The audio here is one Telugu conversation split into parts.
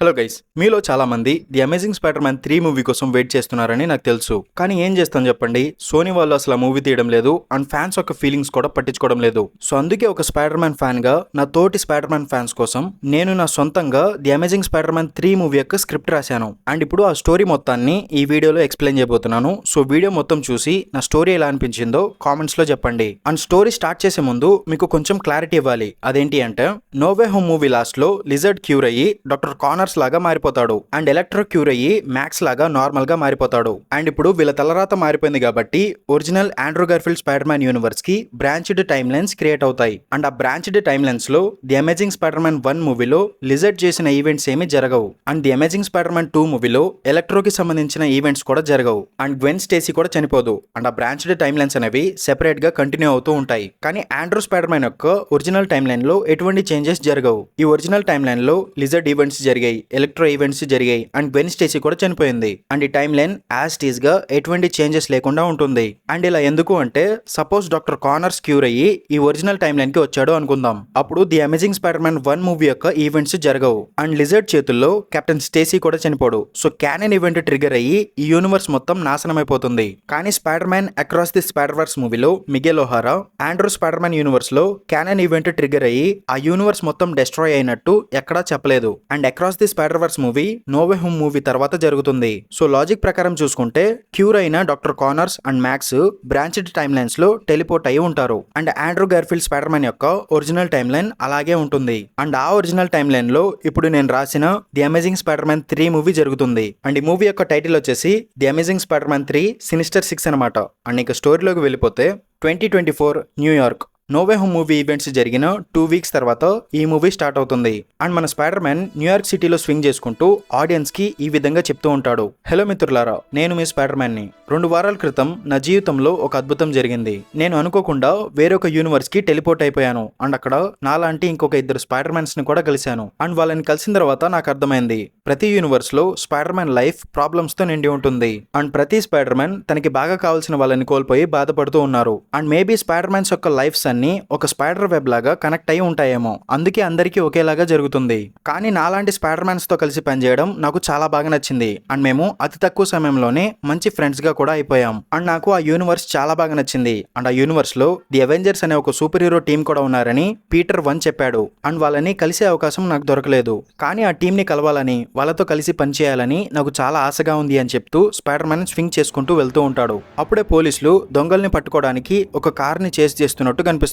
హలో గైస్, మీలో చాలా మంది the amazing Spider Man 3 movie కోసం వెయిట్ చేస్తున్నారని నాకు తెలుసు. కానీ ఏం చేస్తాం చెప్పండి, సోనీ వాళ్ళు అసలు ఆ మూవీ తీయడం లేదు అండ్ ఫ్యాన్స్ యొక్క ఫీలింగ్స్ కూడా పట్టించుకోవడం లేదు. సో అందుకే ఒక స్పైడర్ మ్యాన్ ఫ్యాన్ గా నా తోటి స్పైడర్ మ్యాన్ ఫ్యాన్స్ కోసం నేను నా సొంతంగా the amazing Spider Man 3 movie యొక్క స్క్రిప్ట్ రాశాను. అండ్ ఇప్పుడు ఆ స్టోరీ మొత్తాన్ని ఈ వీడియోలో ఎక్స్ప్లెయిన్ చేయబోతున్నాను. సో వీడియో మొత్తం చూసి నా స్టోరీ ఎలా అనిపించిందో కామెంట్స్ లో చెప్పండి. అండ్ స్టోరీ స్టార్ట్ చేసే ముందు మీకు కొంచెం క్లారిటీ ఇవ్వాలి. అదేంటి అంటే, no way home movie last లో లిజర్డ్ క్యూర్ అయ్యి డాక్టర్ కానర్స్ లాగా మారిపోతాడు అండ్ ఎలక్ట్రో క్యూర్ అయ్యి మ్యాక్స్ లాగా నార్మల్ గా మారిపోతాడు. అండ్ ఇప్పుడు వీళ్ళ తలరాత మారిపోయింది కాబట్టి original Andrew Garfield Spider Man universe కి బ్రాంచ్డ్ టైమ్ లైన్స్ క్రియేట్ అవుతాయి. అండ్ ఆ బ్రాంచ్డ్ టైమ్ లైన్స్ లో ది అమేజింగ్ స్పైడర్ మ్యాన్ 1 మూవీలో లిజర్డ్ చేసిన ఈవెంట్స్ ఏమీ జరగవు. And the amazing Spider Man 2 మూవీలో ఎలక్ట్రోకి సంబంధించిన ఈవెంట్స్ కూడా జరగవు. అండ్ గ్వెన్ స్టేసీ కూడా చనిపోదు. అండ్ ఆ బ్రాంచ్డ్ టైమ్ లైన్స్ అనేవి సెపరేట్ గా కంటిన్యూ అవుతూ ఉంటాయి. కానీ ఆండ్రూ స్పైడర్ మ్యాన్ యొక్క ఒరిజినల్ టైమ్ లైన్ లో ఎటువంటి చేంజెస్ జరగవు. ఈ ఒరిజినల్ టైమ్ లైన్ లో లిజర్డ్ ఈవెంట్స్ జరిగాయి, ఎలక్ట్రో ఈవెంట్స్ జరిగాయి అండ్ గ్వెన్ స్టేసీ కూడా చనిపోయింది. అండ్ ఈ టైమ్ లైన్ యాజ్ టీజ్ గా ఎటువంటి చేంజెస్ లేకుండా ఉంటుంది. అండ్ ఇలా ఎందుకు అంటే, సపోజ్ డాక్టర్ కానర్స్ క్యూర్ అయ్యి ఈ ఒరిజినల్ టైమ్ లైన్ కి వచ్చాడు అనుకుందాం. అప్పుడు the amazing Spider Man 1 movie యొక్క ఈవెంట్స్ జరగవు. అండ్ లిజర్డ్ చేతుల్లో కెప్టెన్ స్టేసీ కూడా చనిపోడు. సో క్యానన్ ఈవెంట్ ట్రిగర్ అయ్యి ఈ యూనివర్స్ మొత్తం నాశనం అయిపోతుంది. కానీ Spider Man across the Spider Verse మూవీలో Miguel O'Hara Andrew Spider Man universe లో క్యానన్ ఈవెంట్ ట్రిగర్ అయ్యి ఆ యూనివర్స్ మొత్తం డెస్ట్రాయ్ అయినట్టు ఎక్కడా చెప్పలేదు. And across the Spider Verse movie no way home movie తర్వాత జరుగుతుంది. సో లాజిక్ ప్రకారం చూసుకుంటే క్యూర్ అయిన doctor Connors and Max branched time lines లో టెలిపోర్ట్ అయి ఉంటారు. And Andrew Garfield Spider Man యొక్క ఒరిజినల్ టైమ్ లైన్ అలాగే ఉంటుంది. అండ్ ఆ ఒరిజినల్ టైమ్ లైన్ లో ఇప్పుడు నేను రాసిన the amazing Spider Man 3 movie జరుగుతుంది. అండ్ ఈ మూవీ యొక్క టైటిల్ వచ్చేసి the amazing Spider Man 3 Sinister 6 అనమాట. అండ్ ఇక స్టోరీలోకి వెళ్ళిపోతే 2024 New York no way home movie events జరిగిన 2 వీక్స్ తర్వాత ఈ మూవీ స్టార్ట్ అవుతుంది. అండ్ మన స్పైడర్ మ్యాన్ న్యూయార్క్ సిటీలో స్వింగ్ చేసుకుంటూ ఆడియన్స్ కి ఈ విధంగా చెప్తూ ఉంటాడు. హలో మిత్రులారా, నేను మీ స్పైడర్ మ్యాన్ ని. 2 వారాల క్రితం నా జీవితంలో ఒక అద్భుతం జరిగింది. నేను అనుకోకుండా వేరొక యూనివర్స్ కి టెలిపోర్ట్ అయిపోయాను. అండ్ అక్కడ నాలాంటి ఇంకొక 2 స్పైడర్ మ్యాన్స్ ని కూడా కలిశాను. అండ్ వాళ్ళని కలిసిన తర్వాత నాకు అర్థమైంది, ప్రతి యూనివర్స్ లో స్పైడర్ మ్యాన్ లైఫ్ ప్రాబ్లమ్స్ తో నిండి ఉంటుంది. అండ్ ప్రతి స్పైడర్ మ్యాన్ తనకి బాగా కావాల్సిన వాళ్ళని కోల్పోయి బాధపడుతూ ఉన్నారు. అండ్ మేబీ స్పైడర్ మ్యాన్స్ యొక్క లైఫ్స్ అన్ని ఒక స్పైడర్ వెబ్ లాగా కనెక్ట్ అయి ఉంటాయేమో, అందుకే అందరికీ ఒకేలాగా జరుగుతుంది. కానీ నాలాంటి స్పైడర్ మ్యాన్స్ తో కలిసి పనిచేయడం నాకు చాలా బాగా నచ్చింది. అండ్ మేము అతి తక్కువ సమయంలోనే మంచి ఫ్రెండ్స్ గా కూడా అయిపోయాం. అండ్ నాకు ఆ యూనివర్స్ చాలా బాగా నచ్చింది. అండ్ ఆ యూనివర్స్ లో ది అవెంజర్స్ అనే ఒక సూపర్ హీరో టీం కూడా ఉన్నారని పీటర్ 1 చెప్పాడు. అండ్ వాళ్ళని కలిసే అవకాశం నాకు దొరకలేదు. కానీ ఆ టీం ని కలవాలని, వాళ్ళతో కలిసి పనిచేయాలని నాకు చాలా ఆశగా ఉంది అని చెప్తూ స్పైడర్ మ్యాన్ స్వింగ్ చేసుకుంటూ వెళ్తూ ఉంటాడు. అప్పుడే పోలీసులు దొంగల్ని పట్టుకోవడానికి ఒక కార్ ని చేస్ చేస్తున్నట్టు కనిపిస్తుంది.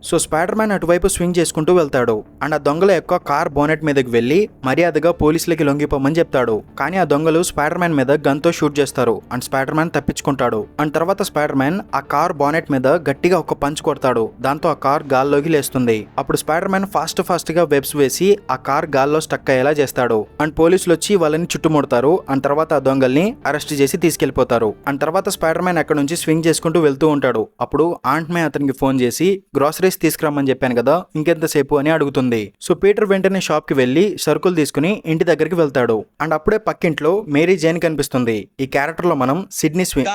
సో స్పైడర్ మ్యాన్ అటువైపు స్వింగ్ చేసుకుంటూ వెళ్తాడు. అండ్ ఆ దొంగల యొక్క కార్ బోనెట్ మీదకి వెళ్లి మర్యాదగా పోలీసులకి లొంగిపోమని చెప్తాడు. కానీ ఆ దొంగలు స్పైడర్ మ్యాన్ మీద గన్ తో షూట్ చేస్తారు. అండ్ స్పైడర్ మ్యాన్ తప్పించుకుంటాడు. అండ్ తర్వాత స్పైడర్ మ్యాన్ ఆ కార్ బోనెట్ మీద గట్టిగా ఒక పంచ్ కొడతాడు. దాంతో ఆ కార్ గాల్లోకి లేస్తుంది. అప్పుడు స్పైడర్ మ్యాన్ ఫాస్ట్ గా వెబ్స్ వేసి ఆ కార్ గాల్లో స్టక్ అయ్యేలా చేస్తాడు. అండ్ పోలీసులు వచ్చి వాళ్ళని చుట్టుముడతారు. అండ్ తర్వాత ఆ దొంగల్ని అరెస్ట్ చేసి తీసుకెళ్లిపోతారు. అండ్ తర్వాత స్పైడర్ మ్యాన్ అక్కడ నుంచి స్వింగ్ చేసుకుంటూ వెళ్తూ ఉంటాడు. అప్పుడు ఆంట్ మే అతనికి ఫోన్ చేసి గ్రాసరీస్ తీసుకురమ్మని చెప్పాను కదా, ఇంకెంతసేపు అని అడుగుతుంది. సో పీటర్ వెంటనే షాప్ కి వెళ్లి సరుకులు తీసుకుని ఇంటి దగ్గరికి వెళ్తాడు. అండ్ అప్పుడే పక్కింట్లో మేరీ జేన్ కనిపిస్తుంది. ఈ క్యారెక్టర్ లో మనం సిడ్నీ స్వింగ్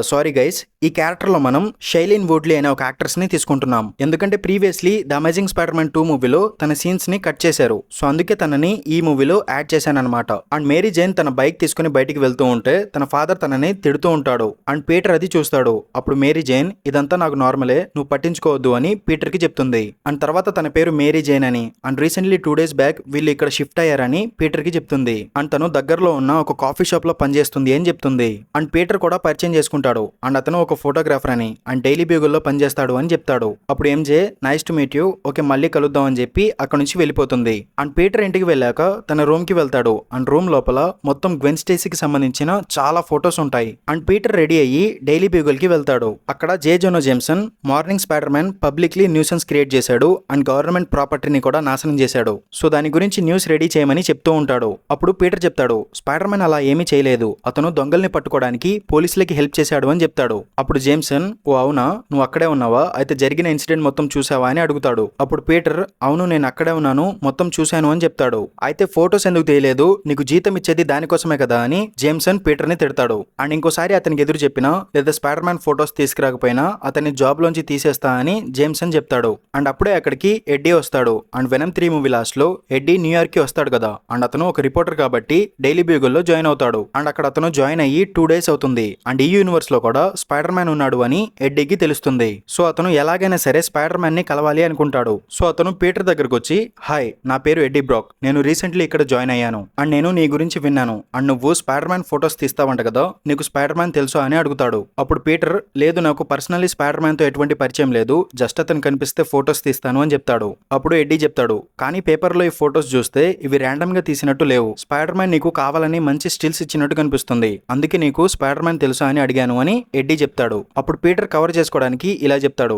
సారీ గైస్, ఈ క్యారెక్టర్ లో మనం షైలిన్ వుడ్లీ అనే ఒక యాక్ట్రెస్ ని తీసుకుంటున్నాం. ఎందుకంటే previously the amazing Spider Man 2 మూవీలో తన సీన్స్ ని కట్ చేశారు. సో అందుకే తనని ఈ మూవీలో యాడ్ చేశాను అనమాట. అండ్ మేరీ జైన్ తన బైక్ తీసుకుని బయటికి వెళ్తూ ఉంటే తన ఫాదర్ తనని తిడుతూ ఉంటాడు. అండ్ పీటర్ అది చూస్తాడు. అప్పుడు మేరీ జైన్, ఇదంతా నాకు నార్మలే, నువ్వు పట్టించుకోవద్దు అని పీటర్ కి చెప్తుంది. అండ్ తర్వాత తన పేరు మేరీ జైన్ అని, అండ్ రీసెంట్లీ 2 days బ్యాక్ వీళ్ళు ఇక్కడ షిఫ్ట్ అయ్యారని పీటర్ కి చెప్తుంది. అండ్ తను దగ్గరలో ఉన్న ఒక కాఫీ షాప్ లో పనిచేస్తుంది అని చెప్తుంది. అండ్ పీటర్ కూడా పరిచయం చేసుకుంటాడు. అండ్ అతను ఒక ఫోటోగ్రాఫర్ అని, అండ్ డైలీ బ్యూగల్లో పనిచేస్తాడు అని చెప్తాడు. అప్పుడు MJ, nice to meet you, okay మళ్ళీ కలుద్దాం అని చెప్పి అక్కడ నుంచి వెళ్ళిపోతుంది. అండ్ పీటర్ ఇంటికి వెళ్ళాక తన రూమ్ కి వెళ్తాడు. అండ్ రూమ్ లోపల మొత్తం గ్వెన్ స్టేసీకి సంబంధించిన చాలా ఫొటోస్ ఉంటాయి. అండ్ పీటర్ రెడీ అయ్యి డైలీ బ్యూగల్ కి వెళ్తాడు. అక్కడ J Jonah Jameson morning Spider Man publicly nuisance create చేశాడు. అండ్ గవర్నమెంట్ ప్రాపర్టీని కూడా నాశనం చేశాడు. సో దాని గురించి న్యూస్ రెడీ చేయమని చెప్తూ ఉంటాడు. అప్పుడు పీటర్ చెప్తాడు, స్పైడర్ మ్యాన్ అలా ఏమీ చేయలేదు, అతను దొంగల్ని పట్టుకోవడానికి పోలీసులకి హెల్ప్ చేశాడు అని చెప్తాడు. అప్పుడు జేమ్సన్, ఓ అవునా, నువ్వు అక్కడే ఉన్నావా, అయితే జరిగిన ఇన్సిడెంట్ మొత్తం చూసావా అని అడుగుతాడు. అప్పుడు పీటర్, అవును నేను అక్కడే ఉన్నాను, మొత్తం చూశాను అని చెప్తాడు. అయితే ఫొటోస్ ఎందుకు తీయలేదు, నీకు జీతం ఇచ్చేది దానికోసమే కదా అని జేమ్సన్ పీటర్ ని తిడతాడు. అండ్ ఇంకోసారి అతనికి ఎదురు చెప్పినా లేదా స్పైడర్ మ్యాన్ ఫొటోస్ తీసుకురాకపోయినా అతన్ని జాబ్ లోంచి తీసేస్తా అని జేమ్సన్ చెప్తాడు. అండ్ అప్పుడే అక్కడికి ఎడ్డీ వస్తాడు. అండ్ వెనమ్ 3 మూవీ లాస్ట్ లో ఎడ్డీ న్యూయార్క్ కి వస్తాడు కదా, అండ్ అతను ఒక రిపోర్టర్ కాబట్టి డైలీ బ్యూగల్లో జాయిన్ అవుతాడు. అండ్ అక్కడ అతను జాయిన్ అయ్యి 2 days అవుతుంది. అండ్ ఈ యూనివర్స్ లో కూడా స్పైడర్ మ్యాన్ ఉన్నాడు అని ఎడ్డీకి తెలుస్తుంది. సో అతను ఎలాగైనా సరే స్పైడర్ మ్యాన్ ని కలవాలి అనుకుంటాడు. సో అతను పీటర్ దగ్గరకు వచ్చి, హాయ్ నా పేరు ఎడ్డీ బ్రాక్, నేను రీసెంట్లీ ఇక్కడ జాయిన్ అయ్యాను అండ్ నేను నీ గురించి విన్నాను అండ్ నువ్వు స్పైడర్ మ్యాన్ ఫొటోస్ తీస్తావంట కదా, నీకు స్పైడర్ మ్యాన్ తెలుసు అని అడుగుతాడు. అప్పుడు పీటర్, లేదు నాకు పర్సనల్లీ స్పైడర్ మ్యాన్ తో ఎటువంటి పరిచయం లేదు, జస్ట్ అతను కనిపిస్తే ఫొటోస్ తీస్తాను అని చెప్తాడు. అప్పుడు ఎడ్డీ చెప్తాడు, కానీ పేపర్ లో ఈ ఫొటోస్ చూస్తే ఇవి ర్యాండమ్ గా తీసినట్టు లేవు, స్పైడర్ మ్యాన్ నీకు కావాలని మంచి స్టిల్స్ ఇచ్చినట్టు కనిపిస్తుంది, అందుకే నీకు స్పైడర్ మ్యాన్ తెలుసా అని అడిగాను అని ఎడ్డీ చెప్తాడు. అప్పుడు పీటర్ కవర్ చేసుకోవడానికి ఇలా చెప్తాడు,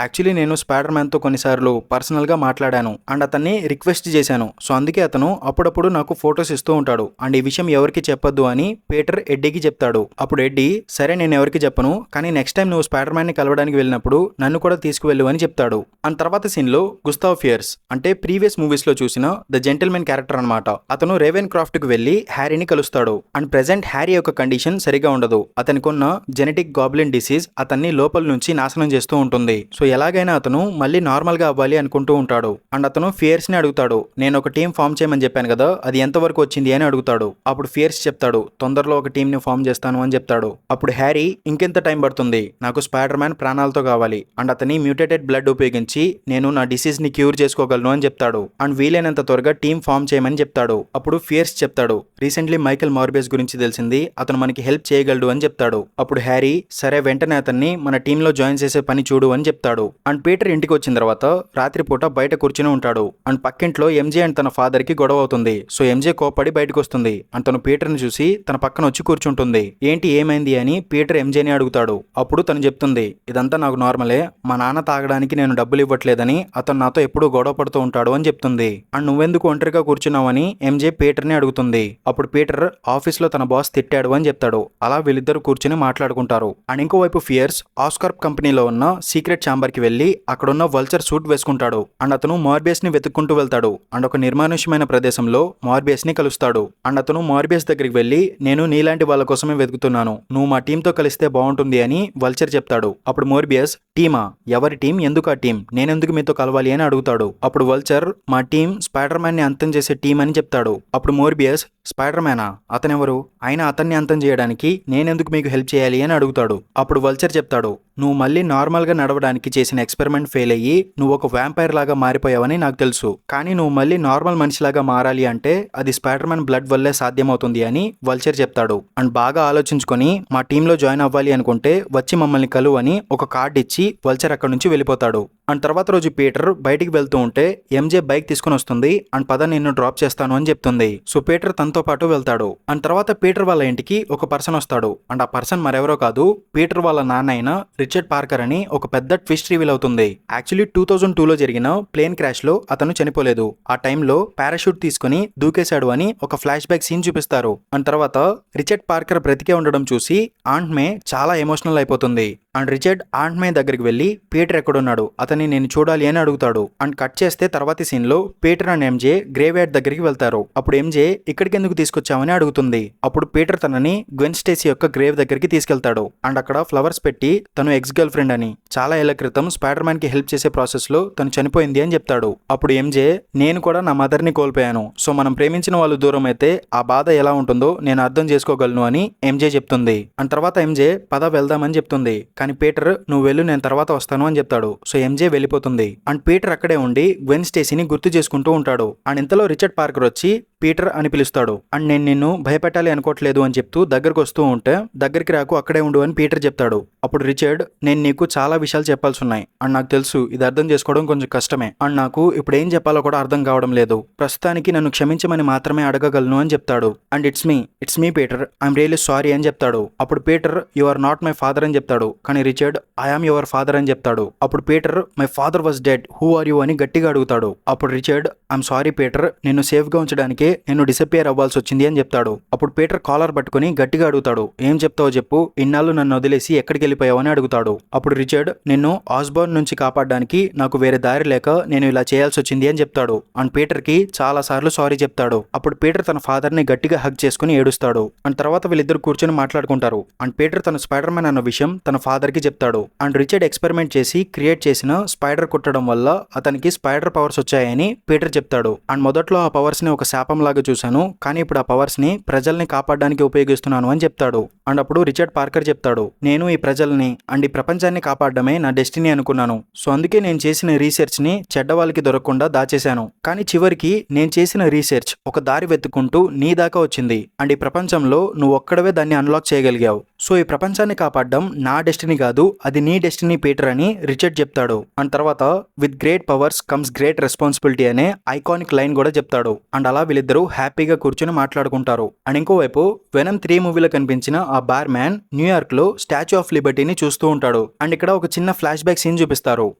యాక్చువల్లీ నేను స్పైడర్ మ్యాన్ తో కొన్నిసార్లు పర్సనల్ గా మాట్లాడాను అండ్ అతన్ని రిక్వెస్ట్ చేశాను, సో అందుకే అతను అప్పుడప్పుడు నాకు ఫొటోస్ ఇస్తూ ఉంటాడు అండ్ ఈ విషయం ఎవరికి చెప్పొద్దు అని పీటర్ ఎడ్డీకి చెప్తాడు. అప్పుడు ఎడ్డీ, సరే నేను ఎవరికి చెప్పను, కానీ నెక్స్ట్ టైం నువ్వు స్పైడర్ మ్యాన్ ని కలవడానికి వెళ్ళినప్పుడు నన్ను కూడా తీసుకువెళ్ళు అని చెప్తాడు. అండ్ తర్వాత సీన్ లో గుస్తావ్ ఫియర్స్ అంటే ప్రీవియస్ మూవీస్ లో చూసిన ద జెంటిల్మెన్ క్యారెక్టర్ అనమాట, అతను రేవెన్ క్రాఫ్ట్ కు వెళ్లి హ్యారీని కలుస్తాడు. అండ్ ప్రెసెంట్ హ్యారీ యొక్క కండిషన్ సరిగా ఉండదు, అతనికి ఉన్న జెనెటిక్ గాబ్లిన్ డిసీజ్ అతన్ని లోపల నుంచి నాశనం చేస్తూ ఉంటుంది. సో ఎలాగైనా అతను మళ్ళీ నార్మల్ గా అవ్వాలి అనుకుంటూ ఉంటాడు. అండ్ అతను ఫియర్స్ ని అడుగుతాడు, నేను ఒక టీం ఫామ్ చేయమని చెప్పాను కదా, అది ఎంత వరకు వచ్చింది అని అడుగుతాడు. అప్పుడు ఫియర్స్ చెప్తాడు, తొందరలో ఒక టీం ని ఫామ్ చేస్తాను అని చెప్తాడు. అప్పుడు హ్యారీ, ఇంకెంత టైం పడుతుంది, నాకు స్పైడర్ మ్యాన్ ప్రాణాలతో కావాలి అండ్ అతని మ్యూటేటెడ్ బ్లడ్ ఉపయోగించి నేను నా డిసీజ్ ని క్యూర్ చేసుకోగలను అని చెప్తాడు. అండ్ వీలైనంత త్వరగా టీం ఫామ్ చేయమని చెప్తాడు. అప్పుడు ఫియర్స్ చెప్తాడు, రీసెంట్లీ మైకెల్ మార్బేస్ గురించి తెలిసింది, అతను మనకి హెల్ప్ చేయగలడు అని చెప్తాడు. అప్పుడు హ్యారీ, సరే వెంటనే అతన్ని మన టీంలో జాయిన్ చేసే పని చూడు అని చెప్తాడు. అండ్ పీటర్ ఇంటికి వచ్చిన తర్వాత రాత్రిపూట బయట కూర్చుని ఉంటాడు. అండ్ పక్కింట్లో ఎంజే అండ్ తన ఫాదర్ కి గొడవ అవుతుంది. సో ఎంజే కోప్పడి బయటకు వస్తుంది అండ్ తను పీటర్ ని చూసి తన పక్కన వచ్చి కూర్చుంటుంది. ఏంటి ఏమైంది అని పీటర్ ఎంజేని అడుగుతాడు. అప్పుడు తను చెప్తుంది, ఇదంతా నాకు నార్మలే, మా నాన్న తాగడానికి నేను డబ్బులు ఇవ్వట్లేదని అతను నాతో ఎప్పుడూ గొడవ పడుతూ ఉంటాడు అని చెప్తుంది. అండ్ నువ్వెందుకు ఒంటరిగా కూర్చున్నావని ఎంజే పీటర్ ని అడుగుతుంది. అప్పుడు పీటర్ ఆఫీస్ లో తన బాస్ తిట్టాడు అని చెప్తాడు. అలా వీళ్ళిద్దరు కూర్చుని మాట్లాడుకుంటారు. అండ్ ఇంకోవైపు ఫియర్స్ ఆస్కార్ప్ కంపెనీలో ఉన్న సీక్రెట్ ఛాంబర్ కి వెళ్లి అక్కడున్న వల్చర్ సూట్ వేసుకుంటాడు. అండ్ అతను మార్బియస్ ని వెతుక్కుంటూ వెళ్తాడు. అండ్ ఒక నిర్మానుష్యమైన ప్రదేశంలో మార్బియస్ ని కలుస్తాడు. అండ్ అతను మార్బియస్ దగ్గరికి వెళ్లి, నేను నీలాంటి వాళ్ళ కోసమే వెతుకుతున్నాను, నువ్వు మా టీంతో కలిస్తే బాగుంటుంది అని వల్చర్ చెప్తాడు. అప్పుడు మోర్బియస్, టీమా, ఎవరి టీం, ఎందుకు ఆ టీం, నేనెందుకు మీతో కలవాలి అని అడుగుతాడు. అప్పుడు వల్చర్, మా టీం స్పైడర్ మ్యాన్ ని అంతం చేసే టీం అని చెప్తాడు. అప్పుడు మోర్బియస్, స్పైడర్ మ్యానా, అతనెవరు, అయినా అతన్ని అంతం చేయడానికి నేనెందుకు మీకు హెల్ప్ చేయాలి అని అడుగుతాడు. అప్పుడు వల్చర్ చెప్తాడు, నువ్వు మళ్ళీ నార్మల్ గా నడవడానికి చేసిన ఎక్స్పెరిమెంట్ ఫెయిల్ అయ్యి నువ్వు ఒక వ్యాంపైర్ లాగా మారిపోయావని నాకు తెలుసు, కానీ నువ్వు మళ్ళీ నార్మల్ మనిషిలాగా మారాలి అంటే అది స్పైడర్ మ్యాన్ బ్లడ్ వల్లే సాధ్యమవుతుంది అని వల్చర్ చెప్తాడు. అండ్ బాగా ఆలోచించుకొని మా టీంలో జాయిన్ అవ్వాలి అనుకుంటే వచ్చి మమ్మల్ని కలువు అని ఒక కార్డు ఇచ్చి వల్చర్ అక్కడ నుంచి వెళ్ళిపోతాడు. అండ్ తర్వాత రోజు పీటర్ బయటికి వెళ్తూ ఉంటే ఎంజే బైక్ తీసుకుని వస్తుంది. అండ్ పద నిన్ను డ్రాప్ చేస్తాను అని చెప్తుంది. సో పీటర్ తనతో పాటు వెళ్తాడు. అండ్ తర్వాత పీటర్ వాళ్ళ ఇంటికి ఒక పర్సన్ వస్తాడు. అండ్ ఆ పర్సన్ మరెవరో కాదు, పీటర్ వాళ్ళ నాన్న అయిన రిచర్డ్ పార్కర్ అని ఒక పెద్ద ట్విస్ట్ రివీల్ అవుతుంది. యాక్చువల్లీ 2002లో జరిగిన ప్లేన్ క్రాష్ లో అతను చనిపోలేదు, ఆ టైంలో పారాషూట్ తీసుకుని దూకేశాడు అని ఒక ఫ్లాష్ బ్యాక్ సీన్ చూపిస్తారు. అండ్ తర్వాత రిచర్డ్ పార్కర్ బ్రతికే ఉండడం చూసి ఆంట్ మే చాలా ఎమోషనల్ అయిపోతుంది. అండ్ రిచర్డ్ ఆంట్ మే దగ్గరికి వెళ్లి పీటర్ ఎక్కడున్నాడు, అతన్ని నేను చూడాలి అని అడుగుతాడు. అండ్ కట్ చేస్తే తర్వాతి సీన్ లో Peter and MJ graveyard దగ్గరికి వెళ్తారు. అప్పుడు ఎంజే ఇక్కడికి ఎందుకు తీసుకొచ్చామని అడుగుతుంది. అప్పుడు పీటర్ తనని గ్వెన్ స్టేసీ యొక్క గ్రేవ్ దగ్గరికి తీసుకెళ్తాడు. అండ్ అక్కడ ఫ్లవర్స్ పెట్టి తను ఎక్స్ గర్ల్ ఫ్రెండ్ అని, చాలా ఏళ్ల క్రితం స్పైడర్ మ్యాన్ కి హెల్ప్ చేసే ప్రాసెస్ లో తను చనిపోయింది అని చెప్తాడు. అప్పుడు ఎంజే, నేను కూడా నా మదర్ ని కోల్పోయాను, సో మనం ప్రేమించిన వాళ్ళు దూరం అయితే ఆ బాధ ఎలా ఉంటుందో నేను అర్థం చేసుకోగలను అని ఎంజే చెప్తుంది. అండ్ తర్వాత ఎంజే పద వెళ్దామని చెప్తుంది. కానీ పీటర్, నువ్వు వెళ్ళు, నేను తర్వాత వస్తాను అని చెప్తాడు. సో ఎంజే వెళ్ళిపోతుంది. అండ్ పీటర్ అక్కడే ఉండి గ్వెన్ స్టేసీని గుర్తు చేసుకుంటూ ఉంటాడు. అండ్ ఇంతలో రిచర్డ్ పార్కర్ వచ్చి పీటర్ అని పిలుస్తాడు. అండ్ నేను నిన్ను భయపెట్టాలి అనుకోవట్లేదు అని చెప్తూ దగ్గరకు వస్తూ ఉంటే దగ్గరికి రాకు, అక్కడే ఉండు అని పీటర్ చెప్తాడు. అప్పుడు రిచర్డ్, నేను నీకు చాలా విషయాలు చెప్పాల్సి ఉన్నాయి అండ్ నాకు తెలుసు ఇది అర్థం చేసుకోవడం కొంచెం కష్టమే అండ్ నాకు ఇప్పుడు ఏం చెప్పాలో కూడా అర్థం కావడం లేదు, ప్రస్తుతానికి నన్ను క్షమించమని మాత్రమే అడగగలను అని చెప్తాడు. And it's me Peter, I'm really sorry అని చెప్తాడు. అప్పుడు Peter, you are not my father అని చెప్తాడు. కానీ రిచర్డ్, ఐఆమ్ యువర్ ఫాదర్ అని చెప్తాడు. అప్పుడు Peter, my father was dead, who are you అని గట్టిగా అడుగుతాడు. అప్పుడు రిచర్డ్, ఐఎమ్ సారీ పీటర్, నిన్ను సేఫ్ గా ఉంచడానికే నేను డిసపియర్ అవ్వాల్సి వచ్చింది అని చెప్తాడు. అప్పుడు పీటర్ కాలర్ పట్టుకుని గట్టిగా అడుగుతాడు, ఏం చెప్తావో చెప్పు, ఇన్నాళ్ళు నన్ను వదిలేసి ఎక్కడికి వెళ్ళిపోయావు అని అడుగుతాడు. అప్పుడు రిచర్డ్, నిన్ను ఆస్బోర్న్ నుంచి కాపాడడానికి నాకు వేరే దారి లేక నేను ఇలా చేయాల్సి వచ్చింది అని చెప్తాడు. అండ్ పీటర్ కి చాలా సార్లు సారీ చెప్తాడు. అప్పుడు పీటర్ తన ఫాదర్ ని గట్టిగా హగ్ చేసుకుని ఏడుస్తాడు. అండ్ తర్వాత వీళ్ళిద్దరు కూర్చొని మాట్లాడుకుంటారు. అండ్ పీటర్ తన స్పైడర్ మ్యాన్ అన్న విషయం తన ఫాదర్ కి చెప్తాడు. అండ్ రిచర్డ్ ఎక్స్పెరిమెంట్ చేసి క్రియేట్ చేసిన స్పైడర్ కుట్టడం వల్ల అతనికి స్పైడర్ పవర్స్ వచ్చాయని పీటర్ చెప్తాడు. అండ్ మొదట్లో ఆ పవర్స్ ని ఒక శాపం లాగా చూశాను, కానీ ఇప్పుడు ఆ పవర్స్ ని ప్రజల్ని కాపాడడానికి ఉపయోగిస్తున్నాను అని చెప్తాడు. అండ్ అప్పుడు రిచర్డ్ పార్కర్ చెప్తాడు, నేను ఈ ప్రజల్ని అండ్ ఈ ప్రపంచాన్ని కాపాడడమే నా డెస్టినీ అనుకున్నాను. సో అందుకే నేను చేసిన రీసెర్చ్ ని చెడ్డ వాళ్ళకి దొరకకుండా దాచేశాను. కానీ చివరికి నేను చేసిన రీసెర్చ్ ఒక దారి వెతుక్కుంటూ నీ దాకా వచ్చింది. అండ్ ఈ ప్రపంచంలో నువ్వు ఒక్కడవే దాన్ని అన్లాక్ చేయగలిగావు. సో ఈ ప్రపంచాన్ని కాపాడడం నా డెస్టినీ కాదు, అది నీ డెస్టినీ పీటర్ అని రిచర్డ్ చెప్తాడు. అండ్ తర్వాత with great powers comes great responsibility అనే ఐకానిక్ లైన్ కూడా చెప్తాడు. అండ్ అలా వీళ్ళిద్దరూ హ్యాపీగా కూర్చొని మాట్లాడుకుంటారు. అండ్ ఇంకోవైపు వెనమ్ 3 మూవీలో కనిపించిన ఆ బార్ మ్యాన్ న్యూయార్క్ లో స్టాచ్యూ ఆఫ్ లిబర్టీని చూస్తూ ఉంటాడు. అండ్ ఇక్కడ ఒక చిన్న ఫ్లాష్ బ్యాక్ సీన్ చూపిస్తారు.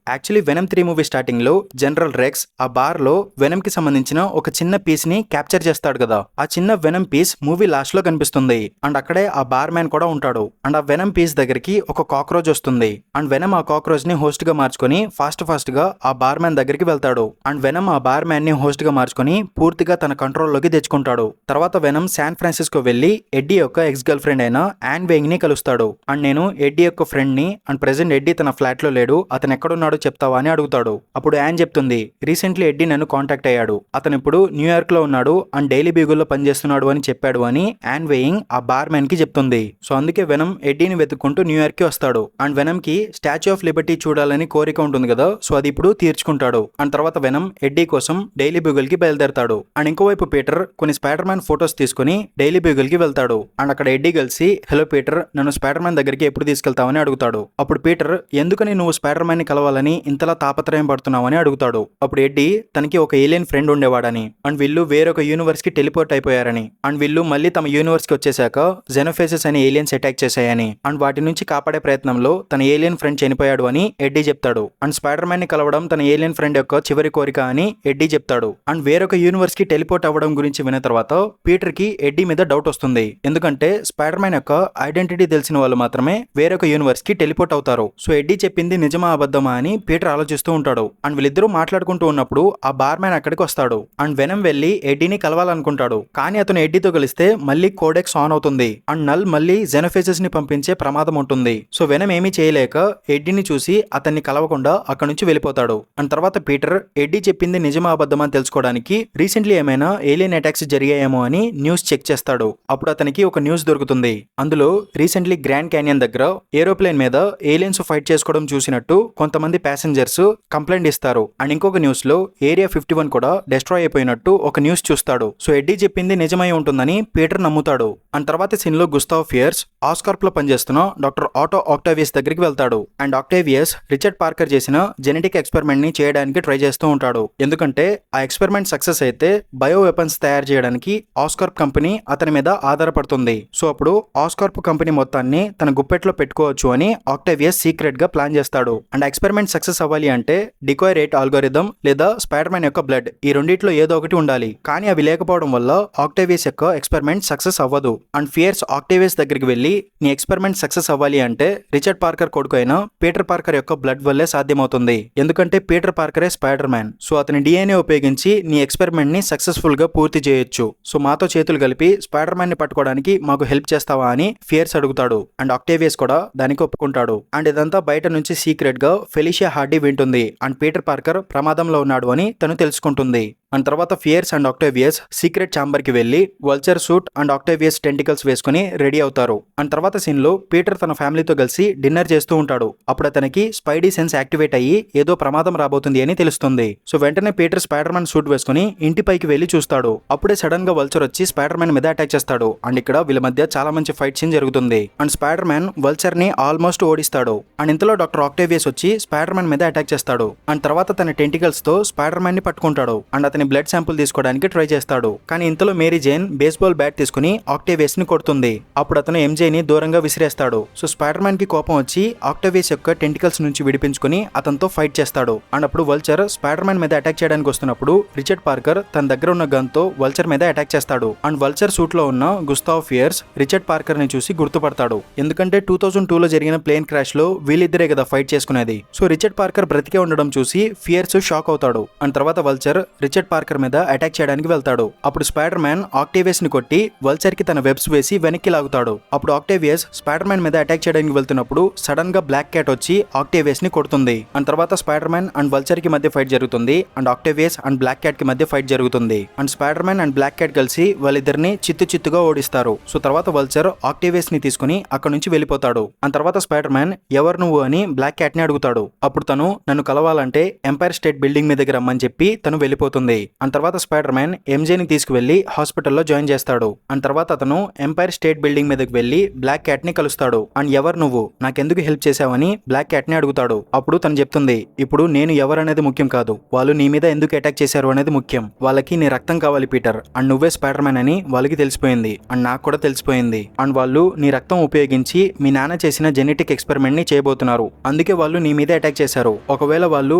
యాక్చువల్లీ వెనమ్ 3 మూవీ స్టార్టింగ్ లో జనరల్ రెక్స్ ఆ బార్ లో వెనమ్ కి సంబంధించిన ఒక చిన్న పీస్ ని క్యాప్చర్ చేస్తాడు కదా, ఆ చిన్న వెనమ్ పీస్ మూవీ లాస్ట్ లో కనిపిస్తుంది. అండ్ అక్కడే ఆ బార్ మ్యాన్ కూడా ఉంటాడు. అండ్ ఆ వెనమ్ పీస్ దగ్గరికి ఒక కాక్రోచ్ వస్తుంది. అండ్ వెనమ్ ఆ కాక్రోచ్ ని హోస్ట్ గా మార్చుకొని ఫాస్ట్ గా ఆ బార్ మ్యాన్ దగ్గరికి వెళ్తాడు. అండ్ వెనమ్ ఆ బార్ మ్యాన్ ని హోస్ట్ గా మార్చుకొని పూర్తిగా తన కంట్రోల్లోకి తెచ్చుకుంటాడు. తర్వాత వెనమ్ శాన్ ఫ్రాన్సిస్కో వెళ్లి ఎడ్డీ యొక్క ఎక్స్ గర్ల్ ఫ్రెండ్ అయిన యాన్ వేయింగ్ ని కలుస్తాడు. అండ్ నేను ఎడ్డీ యొక్క ఫ్రెండ్ ని, అండ్ ప్రెసెంట్ ఎడ్డీ తన ఫ్లాట్ లో లేడు, అతను ఎక్కడున్నాడో చెప్తావా అని అడుగుతాడు. అప్పుడు యాన్ చెప్తుంది, రీసెంట్లీ ఎడ్డీ నన్ను కాంటాక్ట్ అయ్యాడు, అతను ఇప్పుడు న్యూయార్క్ లో ఉన్నాడు అండ్ డైలీ బీగుల్లో పనిచేస్తున్నాడు అని చెప్పాడు అని యాన్ వేయింగ్ ఆ బార్ మ్యాన్ కి చెప్తుంది. సో అందుకే వెనమ్ ఎడ్డీని వెతుక్కుంటూ న్యూయార్క్ కి వస్తాడు. అండ్ వెనమ్ కి స్టాచ్యూ ఆఫ్ లిబర్టీ చూడాలని కోరిక ఉంటుంది కదా, సో అది ఇప్పుడు తీర్చుకుంటాడు. అండ్ తర్వాత వెనమ్ ఎడ్డీ కోసం డైలీ బ్యూగల్ కి బయలుదేరతాడు. అండ్ ఇంకోవైపు పీటర్ కొన్ని స్పైడర్ మ్యాన్ ఫోటోస్ తీసుకుని డైలీ బ్యూగల్ కి వెళ్తాడు. అండ్ అక్కడ ఎడ్డీ కలిసి, హలో పీటర్, నన్ను స్పైడర్ మ్యాన్ దగ్గరికి ఎప్పుడు తీసుకెళ్తావని అడుగుతాడు. అప్పుడు పీటర్, ఎందుకని నువ్వు స్పైడర్ మ్యాన్ ని కలవాలని ఇంతలా తాపత్రయం పడుతున్నావని అడుగుతాడు. అప్పుడు ఎడ్డీ తనకి ఒక ఏలియన్ ఫ్రెండ్ ఉండేవాడని, అండ్ వీళ్ళు వేరొక యూనివర్స్ కి టెలిపోర్ట్ అయిపోయారని, అండ్ వీళ్ళు మళ్ళీ తమ యూనివర్స్ కి వచ్చేసాక జెనోఫేసెస్ అనే ఏలియన్స్ అటాక్ చేశాయని, అండ్ వాటి నుంచి కాపాడే ప్రయత్నంలో తన ఏలియన్ ఫ్రెండ్ చనిపోయాడు అని ఎడ్డీ చెప్తాడు. అండ్ స్పైడర్ మ్యాన్ ని కలవడం తన ఏలియన్ ఫ్రెండ్ యొక్క చివరి కోరిక అని ఎడ్డీ చెప్తాడు. అండ్ వేరొక యూనివర్స్ కి టెలిపోర్ట్ అవ్వడం గురించి విన్న తర్వాత పీటర్ కి ఎడ్డీ మీద డౌట్ వస్తుంది. ఎందుకంటే స్పైడర్ మ్యాన్ యొక్క ఐడెంటిటీ తెలిసిన వాళ్ళు మాత్రమే వేరొక యూనివర్స్ కి టెలిపోర్ట్ అవుతారు. సో ఎడ్డీ చెప్పింది నిజమా అబద్ధమా అని పీటర్ ఆలోచిస్తూ ఉంటాడు. అండ్ వీళ్ళిద్దరూ మాట్లాడుకుంటూ ఉన్నప్పుడు ఆ బార్ మ్యాన్ అక్కడికి వస్తాడు. అండ్ వెనమ్ వెళ్లి ఎడ్డీని కలవాలనుకుంటాడు. కానీ అతను ఎడ్డీతో కలిస్తే మళ్ళీ కోడెక్స్ ఆన్ అవుతుంది. అండ్ నల్ మళ్ళీ జెనోఫేసెస్ ని పంపించే ప్రమాదం ఉంటుంది. సో వెనమ్ ఏమీ చేయలేక ఎడ్డీని చూసి అతన్ని కలవకుండా అక్కడి నుంచి వెళ్ళిపోతాడు. అండ్ తర్వాత పీటర్ ఎడ్డీ చెప్పింది నిజమా అబద్ధమా అని తెలుసుకోవడానికి రీసెంట్లీ ఏమైనా ఏలియన్ అటాక్స్ జరిగాయేమో అని న్యూస్ చెక్ చేస్తాడు. అప్పుడు అతనికి ఒక న్యూస్ దొరుకుతుంది. అందులో రీసెంట్లీ గ్రాండ్ క్యానియన్ దగ్గర ఏరోప్లేన్ మీద ఏలియన్స్ ఫైట్ చేసుకోవడం చూసినట్టు కొంతమంది ప్యాసింజర్స్ కంప్లైంట్ ఇస్తారు. అండ్ ఇంకొక న్యూస్ లో ఏరియా 51 కూడా డిస్ట్రాయ్ అయిపోయినట్టు ఒక న్యూస్ చూస్తాడు. సో ఎడ్డీ చెప్పింది నిజమై ఉంటుందని పీటర్ నమ్ముతాడు. అండ్ తర్వాత సీన్ లో గుస్తావ్ ఫియర్స్ ఆస్కార్ప్ లో పనిచేస్తున్న డాక్టర్ ఆటో ఆక్టావియస్ దగ్గరికి వెళ్తాడు. అండ్ ఆక్టావియస్ రిచర్డ్ పార్కర్ చేసిన జెనెటిక్ ఎక్స్పెరిమెంట్ ని చేయడానికి ట్రై చేస్తూ ఉంటాడు. ఎందుకంటే ఆ ఎక్స్పెరిమెంట్ సక్సెస్ అయితే బయో వెపన్స్ తయారు చేయడానికి ఆస్కార్ప్ కంపెనీ అతని మీద ఆధారపడుతుంది. సో అప్పుడు ఆస్కార్ప్ కంపెనీ మొత్తాన్ని తన గుప్పెట్లో పెట్టుకోవచ్చు అని ఆక్టావియస్ సీక్రెట్ గా ప్లాన్ చేస్తాడు. అండ్ ఎక్స్పెరిమెంట్ సక్సెస్ అవ్వాలి అంటే డికాయ్ రేట్ ఆల్గోరిథం లేదా స్పైడర్ మ్యాన్ యొక్క బ్లడ్, ఈ రెండిట్లో ఏదో ఒకటి ఉండాలి. కానీ అవి లేకపోవడం వల్ల ఆక్టావియస్ యొక్క ఎక్స్పెరిమెంట్ సక్సెస్ అవ్వదు. అండ్ ఫియర్స్ ఆక్టావియస్ దగ్గరికి వెళ్లి, నీ ఎక్స్పెరిమెంట్ సక్సెస్ అవ్వాలి అంటే రిచర్డ్ పార్కర్ కొడుకు అయిన పీటర్ పార్కర్ యొక్క బ్లడ్ వల్లే సాధ్యమవుతుంది. ఎందుకంటే పీటర్ పార్కరే స్పైడర్ మ్యాన్. సో అతని డిఎన్ఏ ఉపయోగించి నీ ఎక్స్పెరిమెంట్ ని సక్సెస్ఫుల్ గా పూర్తి చేయొచ్చు. సో మాతో చేతులు కలిపి స్పైడర్ మ్యాన్ ని పట్టుకోవడానికి మాకు హెల్ప్ చేస్తావా అని ఫియర్స్ అడుగుతాడు. అండ్ ఆక్టావియస్ కూడా దానికి ఒప్పుకుంటాడు. అండ్ ఇదంతా బయట నుంచి సీక్రెట్ గా ఫెలిషియా హార్డీ వింటుంది. అండ్ పీటర్ పార్కర్ ప్రమాదంలో ఉన్నాడు అని తను తెలుసుకుంటుంది. అండ్ తర్వాత ఫియర్స్ అండ్ ఆక్టావియస్ సీక్రెట్ ఛాంబర్ కి వెళ్లి వల్చర్ సూట్ అండ్ ఆక్టావియస్ టెంటికల్స్ వేసుకుని రెడీ అవుతారు. అండ్ తర్వాత సీన్ లో పీటర్ తన ఫ్యామిలీతో కలిసి డిన్నర్ చేస్తూ ఉంటాడు. అప్పుడు అతనికి స్పైడీ సెన్స్ యాక్టివేట్ అయ్యి ఏదో ప్రమాదం రాబోతుంది అని తెలుస్తుంది. సో వెంటనే పీటర్ స్పైడర్ మ్యాన్ సూట్ వేసుకుని ఇంటి పైకి వెళ్లి చూస్తాడు. అప్పుడే సడన్ గా వల్చర్ వచ్చి స్పైడర్ మ్యాన్ మీద అటాక్ చేస్తాడు. అండ్ ఇక్కడ వీళ్ళ మధ్య చాలా మంచి ఫైట్ సీన్ జరుగుతుంది. అండ్ స్పైడర్ మ్యాన్ వల్చర్ ని ఆల్మోస్ట్ ఓడిస్తాడు. అండ్ ఇంతలో డాక్టర్ ఆక్టావియస్ వచ్చి స్పైడర్ మ్యాన్ మీద అటాక్ చేస్తాడు. అండ్ తర్వాత తన టెంటికల్స్ తో స్పైడర్ మ్యాన్ ని పట్టుకుంటాడు. అండ్ అతని బ్లడ్ శాంపుల్ తీసుకోవడానికి ట్రై చేస్తాడు. కానీ ఇంతలో మేరీ జేన్ బేస్బాల్ బ్యాట్ తీసుకుని ఆక్టేవియస్ ని కొడుతుంది. అప్పుడు అతను ఎంజేని దూరంగా విసిరేస్తాడు. సో స్పైడర్ మ్యాన్ కి కోపం వచ్చి ఆక్టేవియస్ యొక్క టెంటికల్స్ నుంచి విడిపించుకుని అతనితో ఫైట్ చేస్తాడు. అండ్ అప్పుడు వల్చర్ స్పైడర్ మ్యాన్ మీద అటాక్ చేయడానికి వస్తున్నప్పుడు రిచర్డ్ పార్కర్ తన దగ్గర ఉన్న గన్ తో వల్చర్ మీద అటాక్ చేస్తాడు. అండ్ వల్చర్ సూట్ లో ఉన్న గుస్తావ్ ఫియర్స్ రిచర్డ్ పార్కర్ ని చూసి గుర్తుపడతాడు. ఎందుకంటే 2002 లో జరిగిన ప్లేన్ క్రాష్ లో వీళ్ళిద్దరే కదా ఫైట్ చేసుకునేది. సో రిచర్డ్ పార్కర్ బ్రతికే ఉండడం చూసి ఫియర్స్ షాక్ అవుతాడు. అండ్ తర్వాత వల్చర్ రిచర్డ్ పార్కర్ మీద అటాక్ చేయడానికి వెళ్తాడు. అప్పుడు స్పైడర్ మ్యాన్ ఆక్టేవియస్ ని కొట్టి వల్చర్ కి తన వెబ్స్ వేసి వెనక్కి లాగుతాడు. అప్పుడు ఆక్టేవియస్ స్పైడర్ మ్యాన్ మీద అటాక్ చేయడానికి వెళ్తున్నప్పుడు సడన్ గా బ్లాక్ క్యాట్ వచ్చి ఆక్టేవియస్ ని కొడుతుంది. అండ్ తర్వాత స్పైడర్ మ్యాన్ అండ్ వల్చర్ కి మధ్య ఫైట్ జరుగుతుంది. And Octavius and Black Cat కి మధ్య ఫైట్ జరుగుతుంది. And Spider Man and Black Cat కలిసి వాళ్ళిద్దరిని చిత్తుగా ఓడిస్తారు. సో తర్వాత వల్చర్ ఆక్టేవియస్ ని తీసుకుని అక్కడ నుంచి వెళ్ళిపోతాడు. అండ్ తర్వాత స్పైడర్ మ్యాన్ ఎవరు నువ్వు అని బ్లాక్ క్యాట్ ని అడుగుతాడు. అప్పుడు తను నన్ను కలవాలంటే ఎంపైర్ స్టేట్ బిల్డింగ్ మీ దగ్గర రమ్మని చెప్పి తను వెళ్ళిపోతుంది. అండ్ తర్వాత స్పైడర్ మ్యాన్ ఎంజేని తీసుకువెళ్లి హాస్పిటల్లో జాయిన్ చేస్తాడు. అండ్ తర్వాత అతను ఎంపైర్ స్టేట్ బిల్డింగ్ మీదకి వెళ్లి బ్లాక్ క్యాట్ ని కలుస్తాడు. అండ్ ఎవరు నువ్వు నాకెందుకు హెల్ప్ చేశావని బ్లాక్ క్యాట్ ని అడుగుతాడు. అప్పుడు తను చెప్తుంది, ఇప్పుడు నేను ఎవరనేది ముఖ్యం కాదు, వాళ్ళు నీ మీద ఎందుకు అటాక్ చేశారు అనేది ముఖ్యం. వాళ్ళకి నీ రక్తం కావాలి పీటర్, అండ్ నువ్వే స్పైడర్ మ్యాన్ అని వాళ్ళకి తెలిసిపోయింది. అండ్ నాకు కూడా తెలిసిపోయింది. అండ్ వాళ్ళు నీ రక్తం ఉపయోగించి మీ నాన్న చేసిన జెనెటిక్ ఎక్స్పెరిమెంట్ ని చేయబోతున్నారు. అందుకే వాళ్ళు నీ మీద అటాక్ చేశారు. ఒకవేళ వాళ్ళు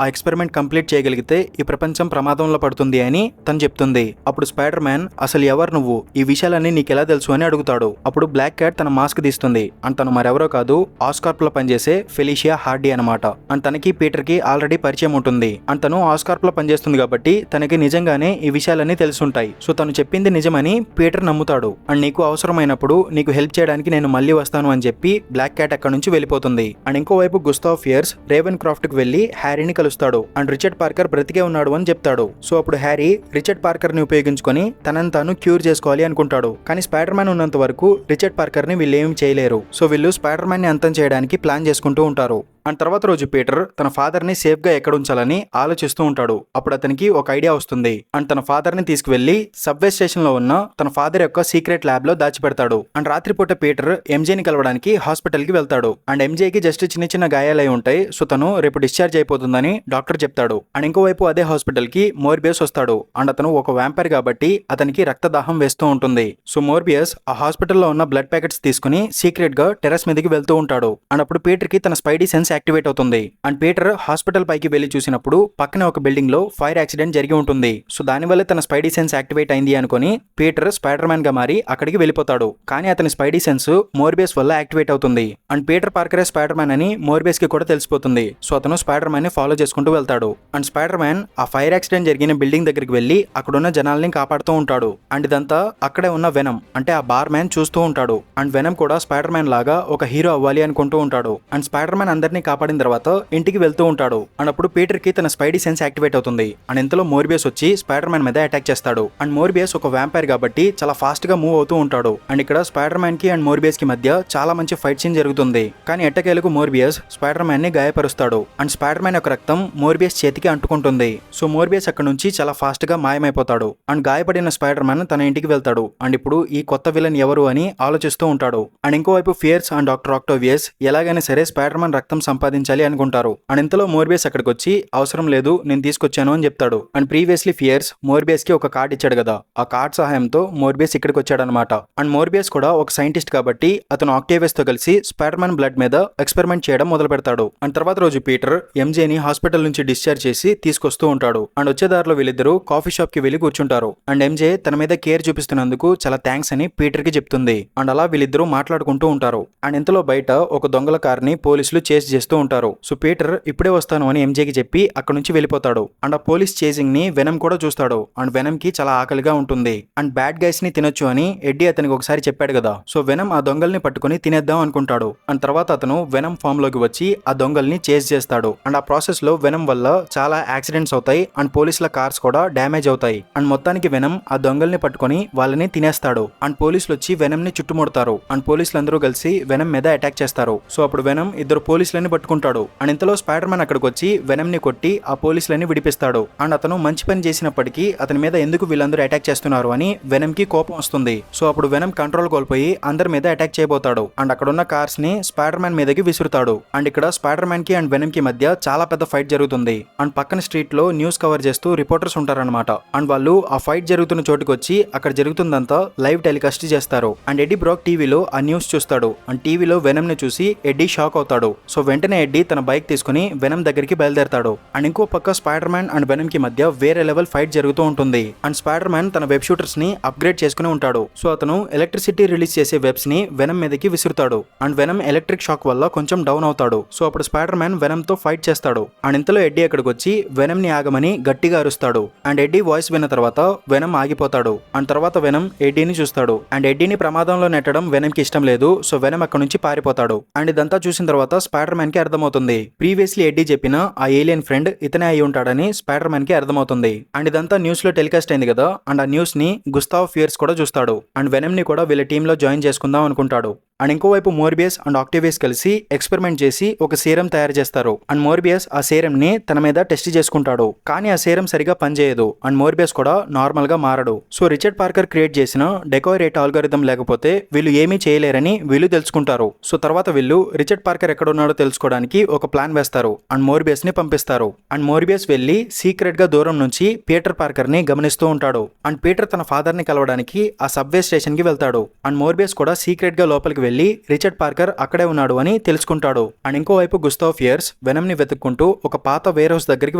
ఆ ఎక్స్పెరిమెంట్ కంప్లీట్ చేయగలిగితే ఈ ప్రపంచం ప్రమాదంలో పడుతుంది అని తను చెప్తుంది. అప్పుడు స్పైడర్ మ్యాన్ అసలు ఎవరు నువ్వు, ఈ విషయాలన్నీ నీకెలా తెలుసు అని అడుగుతాడు. అప్పుడు బ్లాక్ క్యాట్ తన మాస్క్ తీస్తుంది. అండ్ తను మరెవరో కాదు, ఆస్కార్ప్ లో పనిచేసే ఫెలిషియా హార్డీ అనమాట. అండ్ తనకి పీటర్ కి ఆల్రెడీ పరిచయం ఉంటుంది. అండ్ తను ఆస్కార్ప్ లో పనిచేస్తుంది కాబట్టి తనకి నిజంగానే ఈ విషయాలన్నీ తెలుసుంటాయి. సో తను చెప్పింది నిజమని పీటర్ నమ్ముతాడు. అండ్ నీకు అవసరమైనప్పుడు నీకు హెల్ప్ చేయడానికి నేను మళ్ళీ వస్తాను అని చెప్పి బ్లాక్ క్యాట్ అక్కడ నుంచి వెళ్ళిపోతుంది. అండ్ ఇంకోవైపు గుస్తావ్ ఫియర్స్ రేవెన్ క్రాఫ్ట్ కి వెళ్లి హ్యారీని కలుస్తాడు. అండ్ రిచర్డ్ పార్కర్ బ్రతికే ఉన్నాడు అని చెప్తాడు. సో అప్పుడు హ్యారీ రిచర్డ్ పార్కర్ ని ఉపయోగించుకొని తనని తాను క్యూర్ చేసుకోవాలి అనుకుంటాడు. కానీ స్పైడర్ మ్యాన్ ఉన్నంత వరకు రిచర్డ్ పార్కర్ ని వీళ్ళు ఏమి చేయలేరు. సో వీళ్ళు స్పైడర్ మ్యాన్ ని అంతం చేయడానికి ప్లాన్ చేసుకుంటూ ఉంటారు. అండ్ తర్వాత రోజు పీటర్ తన ఫాదర్ ని సేఫ్ గా ఎక్కడ ఉంచాలని ఆలోచిస్తూ ఉంటాడు. అప్పుడు అతనికి ఒక ఐడియా వస్తుంది. అండ్ తన ఫాదర్ ని తీసుకువెళ్లి సబ్వే స్టేషన్ లో ఉన్న తన ఫాదర్ యొక్క సీక్రెట్ ల్యాబ్ లో దాచిపెడతాడు. అండ్ రాత్రిపూట పీటర్ ఎంజేని కలవడానికి హాస్పిటల్ కి వెళ్తాడు. అండ్ ఎంజేకి జస్ట్ చిన్న గాయాలై ఉంటాయి. సో తను రేపు డిశ్చార్జ్ అయిపోతుందని డాక్టర్ చెప్తాడు. అండ్ ఇంకోవైపు అదే హాస్పిటల్ కి మోర్బియస్ వస్తాడు. అండ్ అతను ఒక వ్యాంపైర్ కాబట్టి అతనికి రక్తదాహం వేస్తూ ఉంటుంది. సో మోర్బియస్ ఆ హాస్పిటల్లో ఉన్న బ్లడ్ ప్యాకెట్స్ తీసుకుని సీక్రెట్ గా టెర్రస్ మీదకి వెళ్తూ ఉంటాడు. అండ్ అప్పుడు పీటర్ కి తన స్పైడీ సెన్స్ యాక్టివేట్ అవుతుంది. అండ్ పీటర్ హాస్పిటల్ పైకి వెళ్లి చూసినప్పుడు పక్కనే ఒక బిల్డింగ్ లో ఫైర్ యాక్సిడెంట్ జరిగి ఉంటుంది. సో దానివల్ల తన స్పైడీ సెన్స్ యాక్టివేట్ అయింది అనుకుని పీటర్ స్పైడర్ మ్యాన్ గా మారి అక్కడికి వెళ్ళిపోతాడు. కానీ అతని స్పైడీ సెన్స్ మోర్బియస్ వల్ల యాక్టివేట్ అవుతుంది. అండ్ పీటర్ పార్కరే స్పైడర్ మ్యాన్ అని మోర్బియస్ కి కూడా తెలిసిపోతుంది. సో అతను స్పైడర్ మ్యాన్ ని ఫాలో చేసుకుంటూ వెళ్తాడు. అండ్ స్పైడర్ మ్యాన్ ఆ ఫైర్ యాక్సిడెంట్ జరిగిన బిల్డింగ్ దగ్గరికి వెళ్లి అక్కడున్న జనాల్ని కాపాడుతూ ఉంటాడు. అండ్ ఇదంతా అక్కడే ఉన్న వెనమ్ అంటే ఆ బార్ మ్యాన్ చూస్తూ ఉంటాడు. అండ్ వెనమ్ కూడా స్పైడర్ మ్యాన్ లాగా ఒక హీరో అవ్వాలి అనుకుంటూ ఉంటాడు. అండ్ స్పైడర్ మ్యాన్ అందరినీ కాపాడిన తర్వాత ఇంటికి వెళ్తూ ఉంటాడు. అండ్ అప్పుడు పీటర్ కి తన స్పైడీ సెన్స్ యాక్టివేట్ అవుతుంది. అండ్ ఇంతలో మోర్బియస్ వచ్చి స్పైడర్ మ్యాన్ మీద అటాక్ చేస్తాడు. అండ్ మోర్బియస్ ఒక వ్యాంపైర్ కాబట్టి చాలా ఫాస్ట్ గా మూవ్ అవుతూ ఉంటాడు. అండ్ ఇక్కడ స్పైడర్ మ్యాన్ కి అండ్ మోర్బియస్ కి మధ్య చాలా మంచి ఫైట్ సీన్ జరుగుతుంది. కానీ ఎట్టకేలకు మోర్బియస్ స్పైడర్ మ్యాన్ ని గాయపరుస్తాడు. అండ్ స్పైడర్ మ్యాన్ యొక్క రక్తం మోర్బియస్ చేతికి అంటుకుంటుంది. సో మోర్బియస్ అక్కడ నుంచి చాలా ఫాస్ట్ గా మాయమైపోతాడు. అండ్ గాయపడిన స్పైడర్ మ్యాన్ తన ఇంటికి వెళ్తాడు. అండ్ ఇప్పుడు ఈ కొత్త విలన్ ఎవరు అని ఆలోచిస్తూ ఉంటాడు. అండ్ ఇంకోవైపు ఫియర్స్ అండ్ డాక్టర్ ఆక్టోవియస్ ఎలాగైనా సరే స్పైడర్ మ్యాన్ రక్తం సంపాదించాలి అనుకుంటారు. అండ్ ఇంతలో మోర్బియస్ అక్కడికి వచ్చి అవసరం లేదు నేను తీసుకొచ్చాను అని చెప్తాడు. అండ్ ప్రీవియస్లీ ఫియర్స్ మోర్బియస్ కి ఒక కార్డ్ ఇచ్చాడు కదా, ఆ కార్డ్ సహాయంతో మోర్బియస్ ఇక్కడికి వచ్చాడనమాట. అండ్ మోర్బియస్ కూడా ఒక సైంటిస్ట్ కాబట్టి అతను ఆక్టేవియస్ తో కలిసి స్పైడర్ మ్యాన్ బ్లడ్ మీద ఎక్స్పెరిమెంట్ చేయడం మొదలు పెడతాడు. అండ్ తర్వాత రోజు పీటర్ ఎంజేని హాస్పిటల్ నుంచి డిశ్చార్జ్ చేసి తీసుకొస్తూ ఉంటాడు. అండ్ వచ్చే దారిలో వీళ్ళిద్దరూ కాఫీ షాప్ కి వెళ్లి కూర్చుంటారు. అండ్ ఎంజే తన మీద కేర్ చూపిస్తున్నందుకు చాలా థ్యాంక్స్ అని పీటర్ కి చెప్తుంది. అండ్ అలా వీళ్ళిద్దరూ మాట్లాడుకుంటూ ఉంటారు. అండ్ ఇంతలో బయట ఒక దొంగల కార్ ని పోలీసులు చేస్ చేస్తూ ఉంటారు. సో పీటర్ ఇప్పుడే వస్తాను అని ఎంజేకి చెప్పి అక్కడ నుంచి వెళ్ళిపోతాడు. అండ్ ఆ పోలీస్ చేసింగ్ ని వెనమ్ కూడా చూస్తాడు. అండ్ వెనమ్ కి చాలా ఆకలిగా ఉంటుంది. అండ్ బ్యాడ్ గైస్ ని తినొచ్చు అని ఎడ్డీ అతనికి ఒకసారి చెప్పాడు కదా. సో వెనమ్ ఆ దొంగల్ని పట్టుకుని తినేద్దాం అనుకుంటాడు. అండ్ తర్వాత అతను వెనమ్ ఫామ్ లోకి వచ్చి ఆ దొంగల్ని చేస్ చేస్తాడు. అండ్ ఆ ప్రాసెస్ లో వెనమ్ వల్ల చాలా యాక్సిడెంట్స్ అవుతాయి. అండ్ పోలీసుల కార్స్ కూడా డ్యామేజ్ అవుతాయి. అండ్ మొత్తానికి వెనమ్ ఆ దొంగల్ని పట్టుకుని వాళ్ళని తినేస్తాడు. అండ్ పోలీసులు వచ్చి వెనమ్ ని చుట్టుముడతారు. అండ్ పోలీసులందరూ కలిసి వెనమ్ మీద అటాక్ చేస్తారు. సో అప్పుడు వెనమ్ ఇద్దరు పోలీసులని పోలీసులని పట్టుకుంటాడు. అండ్ ఇంతలో స్పైడర్ మ్యాన్ అక్కడికి వచ్చి వెనమ్ ని కొట్టి ఆ పోలీసులని విడిపిస్తాడు. అండ్ అతను మంచి పని చేసినప్పటికీ అతని మీద ఎందుకు వీళ్ళందరూ అటాక్ చేస్తున్నారు అని వెనమ్ కి కోపం వస్తుంది. సో అప్పుడు వెనమ్ కంట్రోల్ కోల్పోయి అందరి మీద అటాక్ చేయబోతాడు. అండ్ అక్కడ ఉన్న కార్స్ ని స్పైడర్ మ్యాన్ మీదకి విసురుతాడు. అండ్ ఇక్కడ స్పైడర్ మ్యాన్ కి అండ్ వెనమ్ కి మధ్య చాలా పెద్ద ఫైట్ జరుగుతుంది. అండ్ పక్కన స్ట్రీట్ లో న్యూస్ కవర్ చేస్తూ రిపోర్టర్స్ ఉంటారన్నమాట. అండ్ వాళ్ళు ఆ ఫైట్ జరుగుతున్న చోటుకి వచ్చి అక్కడ జరుగుతుందంతా లైవ్ టెలికాస్ట్ చేస్తారు. అండ్ ఎడ్డీ బ్రాక్ టీవీలో ఆ న్యూస్ చూస్తాడు. అండ్ టీవీలో వెనమ్ ని చూసి ఎడ్డీ షాక్ అవుతాడు. సో వెంటనే ఎడ్డీ తన బైక్ తీసుకుని వెనమ్ దగ్గరికి బయలుదేరతాడు. అండ్ ఇంకో పక్క స్పైడర్ మ్యాన్ అండ్ వెనమ్ కి మధ్య వేరే లెవెల్ ఫైట్ జరుగుతూ ఉంటుంది. అండ్ స్పైడర్ మ్యాన్ తన వెబ్ షూటర్స్ ని అప్గ్రేడ్ చేసుకుని ఉంటాడు. సో అతను ఎలక్ట్రిసిటీ రిలీజ్ చేసే వెబ్స్ ని వెనమ్ మీదకి విసురుతాడు. అండ్ వెనమ్ ఎలక్ట్రిక్ షాక్ వల్ల కొంచెం డౌన్ అవుతాడు. సో అప్పుడు స్పైడర్ మ్యాన్ వెనమ్ తో ఫైట్ చేస్తాడు. అండ్ ఇంతలో ఎడ్డీ అక్కడికి వచ్చి వెనమ్ ని ఆగమని గట్టిగా అరుస్తాడు. అండ్ ఎడ్డీ వాయిస్ విన్న తర్వాత వెనమ్ ఆగిపోతాడు. అండ్ తర్వాత వెనమ్ ఎడ్డీని చూస్తాడు. అండ్ ఎడ్డీని ప్రమాదంలో నెట్టడం వెనమ్ కి ఇష్టం లేదు. సో వెనమ్ అక్కడ నుంచి పారిపోతాడు. అండ్ ఇదంతా చూసిన తర్వాత స్పైడర్ మ్యాన్ కి అర్థమవుతుంది ప్రీవియస్లీ ఎడ్డీ చెప్పిన ఆ ఏలియన్ ఫ్రెండ్ ఇతనే అయి ఉంటాడని స్పైడర్ మ్యాన్ కి అర్థమవుతుంది. అండ్ ఇదంతా న్యూస్ లో టెలికాస్ట్ అయింది కదా. అండ్ ఆ న్యూస్ ని గుస్తావ్ ఫియర్స్ కూడా చూస్తాడు. అండ్ వెనమ్ ని కూడా వీళ్ళ టీమ్ లో జాయిన్ చేసుకుందాం అనుకుంటాడు. అండ్ ఇంకోవైపు మోర్బియస్ అండ్ ఆక్టేవియస్ కలిసి ఎక్స్పెరిమెంట్ చేసి ఒక సీరం తయారు చేస్తారు. అండ్ మోర్బియస్ ఆ సీరం ని తన మీద టెస్ట్ చేసుకుంటాడు. కానీ ఆ సీరం సరిగా పనిచేయదు. అండ్ మోర్బియస్ కూడా నార్మల్ గా మారడు. సో రిచర్డ్ పార్కర్ క్రియేట్ చేసిన డెకోరేట్ ఆల్గోరిథం లేకపోతే వీళ్ళు ఏమీ చేయలేరని వీళ్ళు తెలుసుకుంటారు. సో తర్వాత వీళ్ళు రిచర్డ్ పార్కర్ ఎక్కడ ఉన్నాడో తెలుసుకోవడానికి ఒక ప్లాన్ వేస్తారు. అండ్ మోర్బియస్ ని పంపిస్తారు. అండ్ మోర్బియస్ వెళ్లి సీక్రెట్ గా దూరం నుంచి పీటర్ పార్కర్ ని గమనిస్తూ ఉంటాడు. అండ్ పీటర్ తన ఫాదర్ ని కలవడానికి ఆ సబ్వే స్టేషన్ కి వెళ్తాడు. అండ్ మోర్బియస్ కూడా సీక్రెట్ గా లోపలికి వెళ్లి రిచర్డ్ పార్కర్ అక్కడే ఉన్నాడు అని తెలుసుకుంటాడు. అండ్ ఇంకోవైపు గుస్తావ్ ఫియర్స్ వెనమ్ ని వెతుక్కుంటూ ఒక పాత వేర్ హౌస్ దగ్గరికి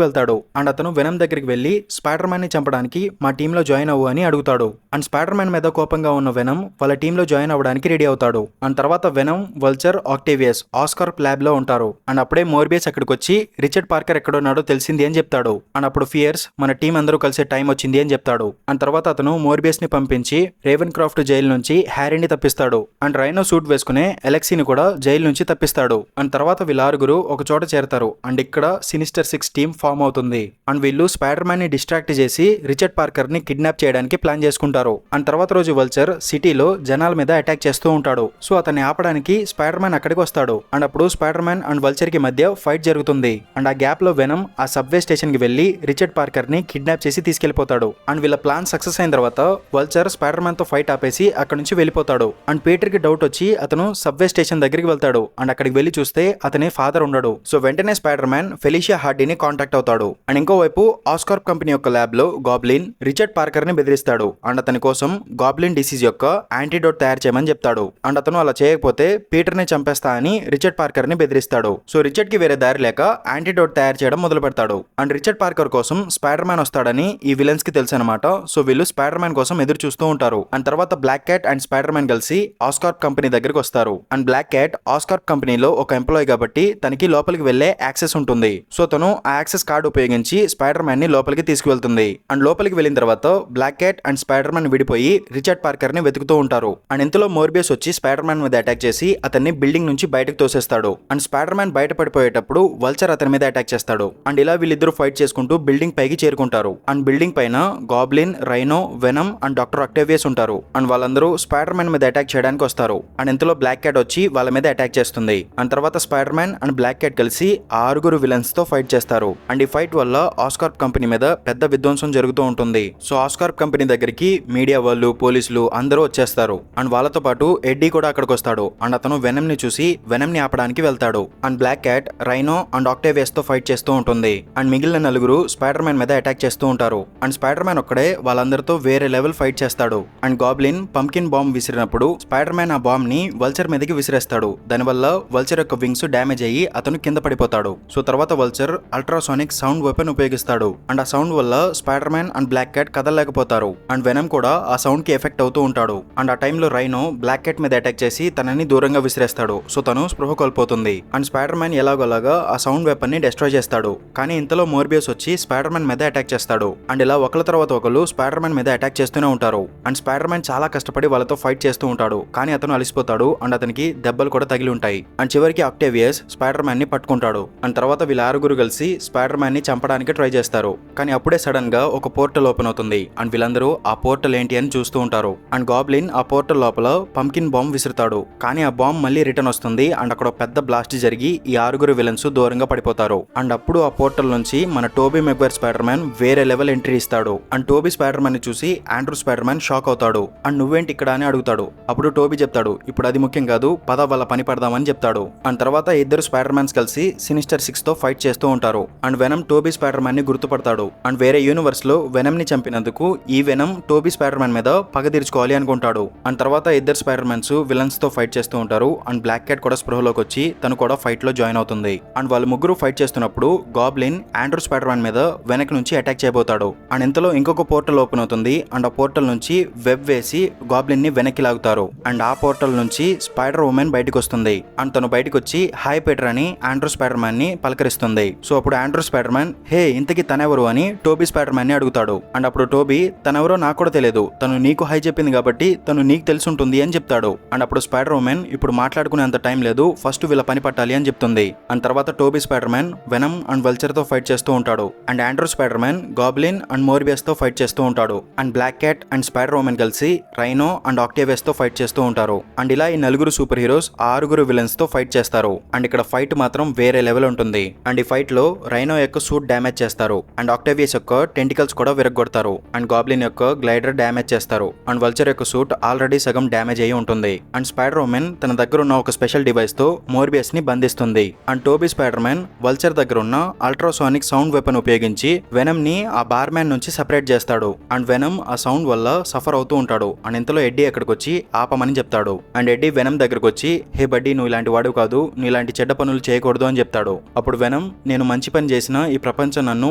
వెళ్తాడు. అండ్ అతను వెనమ్ దగ్గరికి వెళ్లి స్పైడర్ మ్యాన్ ని చంపడానికి మా టీమ్ లో జాయిన్ అవ్వు అని అడుగుతాడు. అండ్ స్పైడర్ మ్యాన్ మీద కోపంగా ఉన్న వెనమ్ వాళ్ళ టీమ్ లో జాయిన్ అవ్వడానికి రెడీ అవుతాడు. అండ్ తర్వాత వెనమ్, వల్చర్, ఆక్టేవియస్ ఆస్కార్ప్ ల్యాబ్ లో ఉంటారు. అండ్ అప్పుడే మోర్బియస్ అక్కడికి వచ్చి రిచర్డ్ పార్కర్ ఎక్కడున్నాడో తెలిసింది అని చెప్తాడు. అండ్ అప్పుడు ఫియర్స్ మన టీం అందరూ కలిసే టైం వచ్చింది అని చెప్తాడు. అండ్ తర్వాత అతను మోర్బియస్ ని పంపించి రేవెన్ క్రాఫ్ట్ జైలు నుంచి హ్యారీని తప్పిస్తాడు. అండ్ రైనో సూట్ వేసుకునే అలెక్సీని కూడా జైలు నుంచి తప్పిస్తాడు. అండ్ తర్వాత వీళ్ళారుగురు ఒక చోట చేరతారు. అండ్ ఇక్కడ సినిస్టర్ 6 టీమ్ ఫామ్ అవుతుంది. అండ్ వీళ్ళు స్పైడర్ మ్యాన్ ని డిస్ట్రాక్ట్ చేసి రిచర్డ్ పార్కర్ ని కిడ్నాప్ చేయడానికి ప్లాన్ చేసుకుంటారు. అండ్ తర్వాత రోజు వల్చర్ సిటీలో జనాల మీద అటాక్ చేస్తూ ఉంటాడు. సో అతన్ని ఆపడానికి స్పైడర్ మ్యాన్ అక్కడికి వస్తాడు. అండ్ అప్పుడు స్పైడర్ మ్యాన్ అండ్ వల్చర్ కి మధ్య ఫైట్ జరుగుతుంది. అండ్ ఆ గ్యాప్ లో వెనమ్ ఆ సబ్వే స్టేషన్ కి వెళ్లి రిచర్డ్ పార్కర్ ని కిడ్నాప్ చేసి తీసుకెళ్లిపోతాడు. అండ్ వీళ్ళ ప్లాన్ సక్సెస్ అయిన తర్వాత వల్చర్ స్పైడర్ మ్యాన్ తో ఫైట్ ఆపేసి అక్కడ నుంచి వెళ్ళిపోతాడు. అండ్ పీటర్ కి డౌట్ వచ్చి అతను సబ్వే స్టేషన్ దగ్గరికి వెళ్తాడు. అండ్ అక్కడికి వెళ్లి చూస్తే అతని ఫాదర్ ఉండడు. సో వెంటనే స్పైడర్ మ్యాన్ ఫెలిషియా హార్డీని కాంటాక్ట్ అవుతాడు. అండ్ ఇంకోవైపు ఆస్కార్ప్ కంపెనీ యొక్క ల్యాబ్ లో గాబ్లిన్ రిచర్డ్ పార్కర్ ని బెదిరిస్తాడు. అండ్ అతని కోసం గాబ్లిన్ డిసీజ్ యొక్క యాంటీడోట్ తయారు చేయమని చెప్తాడు. అండ్ అతను అలా చేయకపోతే పీటర్ ని చంపేస్తా అని రిచర్డ్ పార్కర్ ని బెదిరిస్తాడు. సో రిచర్డ్ కి వేరే దారి లేక యాంటీడోట్ తయారు చేయడం మొదలు పెడతాడు. అండ్ రిచర్డ్ పార్కర్ కోసం స్పైడర్ మ్యాన్ వస్తాడని ఈ విలన్స్ కి తెలుసు అనమాట. సో వీళ్ళు స్పైడర్ మ్యాన్ కోసం ఎదురు చూస్తూ ఉంటారు. అండ్ తర్వాత Black Cat and Spider Man కలిసి ఆస్కార్ప్ కంపెనీ దగ్గరికి వస్తారు. అండ్ బ్లాక్ క్యాట్ ఆస్కార్ప్ కంపెనీలో ఒక ఎంప్లాయీ కాబట్టి తనకి లోపలికి వెళ్లే యాక్సెస్ ఉంటుంది. సో తను ఆ యాక్సెస్ కార్డు ఉపయోగించి స్పైడర్ మ్యాన్ ని లోపలికి తీసుకువెళ్తుంది. అండ్ లోపలికి వెళ్ళిన తర్వాత Black Cat and Spider Man విడిపోయి రిచర్డ్ పార్కర్ ని వెతుకుతూ ఉంటారు. అండ్ ఇంతలో మోర్బియస్ వచ్చి స్పైడర్ మ్యాన్ మీద అటాక్ చేసి అతన్ని బిల్డింగ్ నుంచి బయటకు తోసేస్తాడు. అండ్ స్పైడర్ మ్యాన్ బయట పడిపోయేటప్పుడు వల్చర్ అతని మీద అటాక్ చేస్తాడు. అండ్ ఇలా వీళ్ళిద్దరూ ఫైట్ చేసుకుంటూ బిల్డింగ్ పైకి చేరుకుంటారు. అండ్ బిల్డింగ్ పైన goblin, rhino, venom and doctor Octavius ఉంటారు. అండ్ వాళ్ళందరూ స్పైడర్ మ్యాన్ మీద అటాక్ చేయడానికి వస్తారు. అండ్ ఇంతలో బ్లాక్ క్యాట్ వచ్చి వాళ్ళ మీద అటాక్ చేస్తుంది. అండ్ తర్వాత Spider Man and Black Cat కలిసి 6 విలన్స్ తో ఫైట్ చేస్తారు. అండ్ ఈ ఫైట్ వల్ల ఆస్కార్ప్ కంపెనీ మీద పెద్ద విధ్వంసం జరుగుతూ ఉంటుంది. సో ఆస్కార్ప్ కంపెనీ దగ్గరికి మీడియా వాళ్ళు, పోలీసులు అందరూ వచ్చేస్తారు. అండ్ వాళ్ళతో పాటు ఎడ్డీ కూడా అక్కడికి వస్తాడు. అండ్ అతను వెనమ్ ని చూసి వెనమ్ ని ఆపడానికి వెళ్తాడు. And Black Cat Rhino and Octavius తో ఫైట్ చేస్తూ ఉంటుంది. అండ్ మిగిలిన 4 స్పైడర్ మ్యాన్ మీద అటాక్ చేస్తూ ఉంటారు. అండ్ స్పైడర్ మ్యాన్ ఒక్కడే వాళ్ళందరితో వేరే లెవెల్ ఫైట్ చేస్తాడు. అండ్ గాబ్లిన్ పంకిన్ బాంబ్ విసిరినప్పుడు స్పైడర్ మ్యాన్ ఆ బాంబ్ ని వల్చర్ మీదకి విసిరేస్తాడు. దానివల్ల వల్చర్ యొక్క వింగ్స్ డ్యామేజ్ అయ్యి అతను కింద పడిపోతాడు. సో తర్వాత వల్చర్ అల్ట్రాసోనిక్ సౌండ్ వెపన్ ఉపయోగిస్తాడు. అండ్ ఆ సౌండ్ వల్ల Spider Man and Black Cat కదలలేకపోతారు. అండ్ వెనమ్ కూడా ఆ సౌండ్ కి ఎఫెక్ట్ అవుతూ ఉంటాడు. అండ్ ఆ టైంలో రైనో బ్లాక్ క్యాట్ మీద అటాక్ చేసి తనని దూరంగా విసిరేస్తాడు. సో తను స్పృహ కోల్పోతుంది. అండ్ స్పైడర్ మ్యాన్ ఎలాగోలాగా ఆ సౌండ్ వెపన్ ని డిస్ట్రాయ్ చేస్తాడు. కానీ ఇంతలో మోర్బియస్ వచ్చి స్పైడర్ మ్యాన్ మీద అటాక్ చేస్తాడు. అండ్ ఇలా ఒకళ్ళ తర్వాత ఒకళ్ళు స్పైడర్ మ్యాన్ మీద అటాక్ చేస్తూనే ఉంటారు. అండ్ స్పైడర్ మ్యాన్ చాలా కష్టపడి వాళ్ళతో ఫైట్ చేస్తూ ఉంటాడు. కానీ అతను అలిసిపోతాడు. పడిపోతాడు అండ్ అతనికి దెబ్బలు కూడా తగిలి ఉంటాయి. అండ్ చివరికి ఆక్టేవియస్ స్పైడర్ మ్యాన్ ని పట్టుకుంటాడు. అండ్ తర్వాత వీళ్ళ ఆరుగురు కలిసి స్పైడర్ మ్యాన్ ని చంపడానికి ట్రై చేస్తారు. కానీ అప్పుడే సడన్ గా ఒక పోర్టల్ ఓపెన్ అవుతుంది అండ్ వీళ్ళందరూ ఆ పోర్టల్ ఏంటి అని చూస్తూ ఉంటారు. అండ్ గాబ్లిన్ ఆ పోర్టల్ లోపల పంకిన్ బాంబ్ విసురుతాడు. కానీ ఆ బాంబ్ మళ్ళీ రిటర్న్ వస్తుంది అండ్ అక్కడ పెద్ద బ్లాస్ట్ జరిగి ఈ ఆరుగురు విలన్స్ దూరంగా పడిపోతారు. అండ్ అప్పుడు ఆ పోర్టల్ నుంచి మన టోబీ మెగ్వైర్ స్పైడర్ మ్యాన్ వేరే లెవెల్ ఎంట్రీ ఇస్తాడు. అండ్ టోబీ స్పైడర్ మ్యాన్ ని చూసి ఆండ్రూ స్పైడర్ మ్యాన్ షాక్ అవుతాడు. అండ్ నువ్వేంటి ఇక్కడ అని అడుగుతాడు. అప్పుడు టోబీ చెప్తాడు, ఇప్పుడు అది ముఖ్యం కాదు, పద వాళ్ళ పని పడదామని చెప్తాడు. అండ్ తర్వాత ఇద్దరు స్పైడర్ మ్యాన్స్ కలిసి సినిస్టర్ 6 తో ఫైట్ చేస్తూ ఉంటారు. And venom Toby Spider Man ని గుర్తుపడతాడు. అండ్ వేరే యూనివర్స్ లో వెనమ్ ని చంపినందుకు ఈ వెనమ్ టోబీ స్పైడర్ మ్యాన్ మీద పగ తీర్చుకోవాలి అనుకుంటాడు. అండ్ తర్వాత ఇద్దరు స్పైడర్ మ్యాన్స్ విలన్స్ తో ఫైట్ చేస్తూ ఉంటారు. అండ్ బ్లాక్ క్యాట్ కూడా స్పృహలోకి వచ్చి తను కూడా ఫైట్ లో జాయిన్ అవుతుంది. అండ్ వాళ్ళు ముగ్గురు ఫైట్ చేస్తున్నప్పుడు గాబ్లిన్ ఆండ్రూ స్పైడర్ మ్యాన్ మీద వెనక నుంచి అటాక్ చేయబోతాడు. అండ్ ఇంతలో ఇంకొక పోర్టల్ ఓపెన్ అవుతుంది. అండ్ ఆ పోర్టల్ నుంచి వెబ్ వేసి గాబ్లిన్ ని వెనక్కి లాగుతారు. అండ్ ఆ పోర్టల్ నుంచి స్పైడర్ ఉమెన్ బయటకు వస్తుంది. అండ్ తను బయటకు వచ్చి హాయ్ పీటర్ అని ఆండ్రూ స్పైడర్ మ్యాన్ ని పలకరిస్తుంది. సో అప్పుడు ఆండ్రూ స్పైడర్ మ్యాన్ హే ఇంతకీ తనెవరు అని టోబీ స్పైడర్ మ్యాన్ ని అడుగుతాడు. అండ్ అప్పుడు టోబీ తనెవరో నాకు కూడా తెలియదు, తను నీకు హై చెప్పింది కాబట్టి తను నీకు తెలిసి ఉంటుంది అని చెప్తాడు. అండ్ అప్పుడు స్పైడర్ ఉమెన్ ఇప్పుడు మాట్లాడుకునేంత టైం లేదు, ఫస్ట్ వీళ్ళ పని పట్టాలి అని చెప్తుంది. అండ్ తర్వాత Toby Spider Man Venom and Vulture తో ఫైట్ చేస్తూ ఉంటాడు. And Andrew Spider Man Goblin and Morbius తో ఫైట్ చేస్తూ ఉంటాడు. And Black Cat and Spider Woman కలిసి రైనో అండ్ ఆక్టేవియస్ తో ఫైట్ చేస్తూ ఉంటారు. అండ్ ఇలా ఈ నలుగురు సూపర్ హీరోస్ ఆరుగురు విలన్స్ తో ఫైట్ చేస్తారు. అండ్ ఇక్కడ ఫైట్ మాత్రం వేరే లెవెల్ ఉంటుంది. అండ్ ఈ ఫైట్ లో రైనో యొక్క సూట్ డ్యామేజ్ చేస్తారు. అండ్ ఆక్టేవియస్ యొక్క టెంటికల్స్ కూడా విరగొడతారు. అండ్ గాబ్లిన్ యొక్క గ్లైడర్ డ్యామేజ్ చేస్తారు. అండ్ వల్చర్ యొక్క సూట్ ఆల్రెడీ సగం డ్యామేజ్ అయ్యి ఉంటుంది. అండ్ స్పైడర్ ఉమెన్ తన దగ్గర ఉన్న ఒక స్పెషల్ డివైస్ తో మోర్బియస్ ని బంధిస్తుంది. And Toby Spider man vulture దగ్గర ఉన్న అల్ట్రాసోనిక్ సౌండ్ వెపన్ ఉపయోగించి వెనమ్ ని ఆ బార్ మ్యాన్ నుంచి సెపరేట్ చేస్తాడు. అండ్ వెనమ్ ఆ సౌండ్ వల్ల సఫర్ అవుతూ ఉంటాడు. అండ్ ఇంతలో ఎడ్డీ అక్కడికి వచ్చి ఆపమని చెప్తాడు. అండ్ ఎడ్డీ వెనమ్ దగ్గరకు వచ్చి హే బడ్డీ, నువ్వు ఇలాంటి వాడు కాదు, నువ్వు ఇలాంటి చెడ్డ పనులు చేయకూడదు అని చెప్తాడు. అప్పుడు వెనమ్ నేను మంచి పని చేసినా ఈ ప్రపంచం నన్ను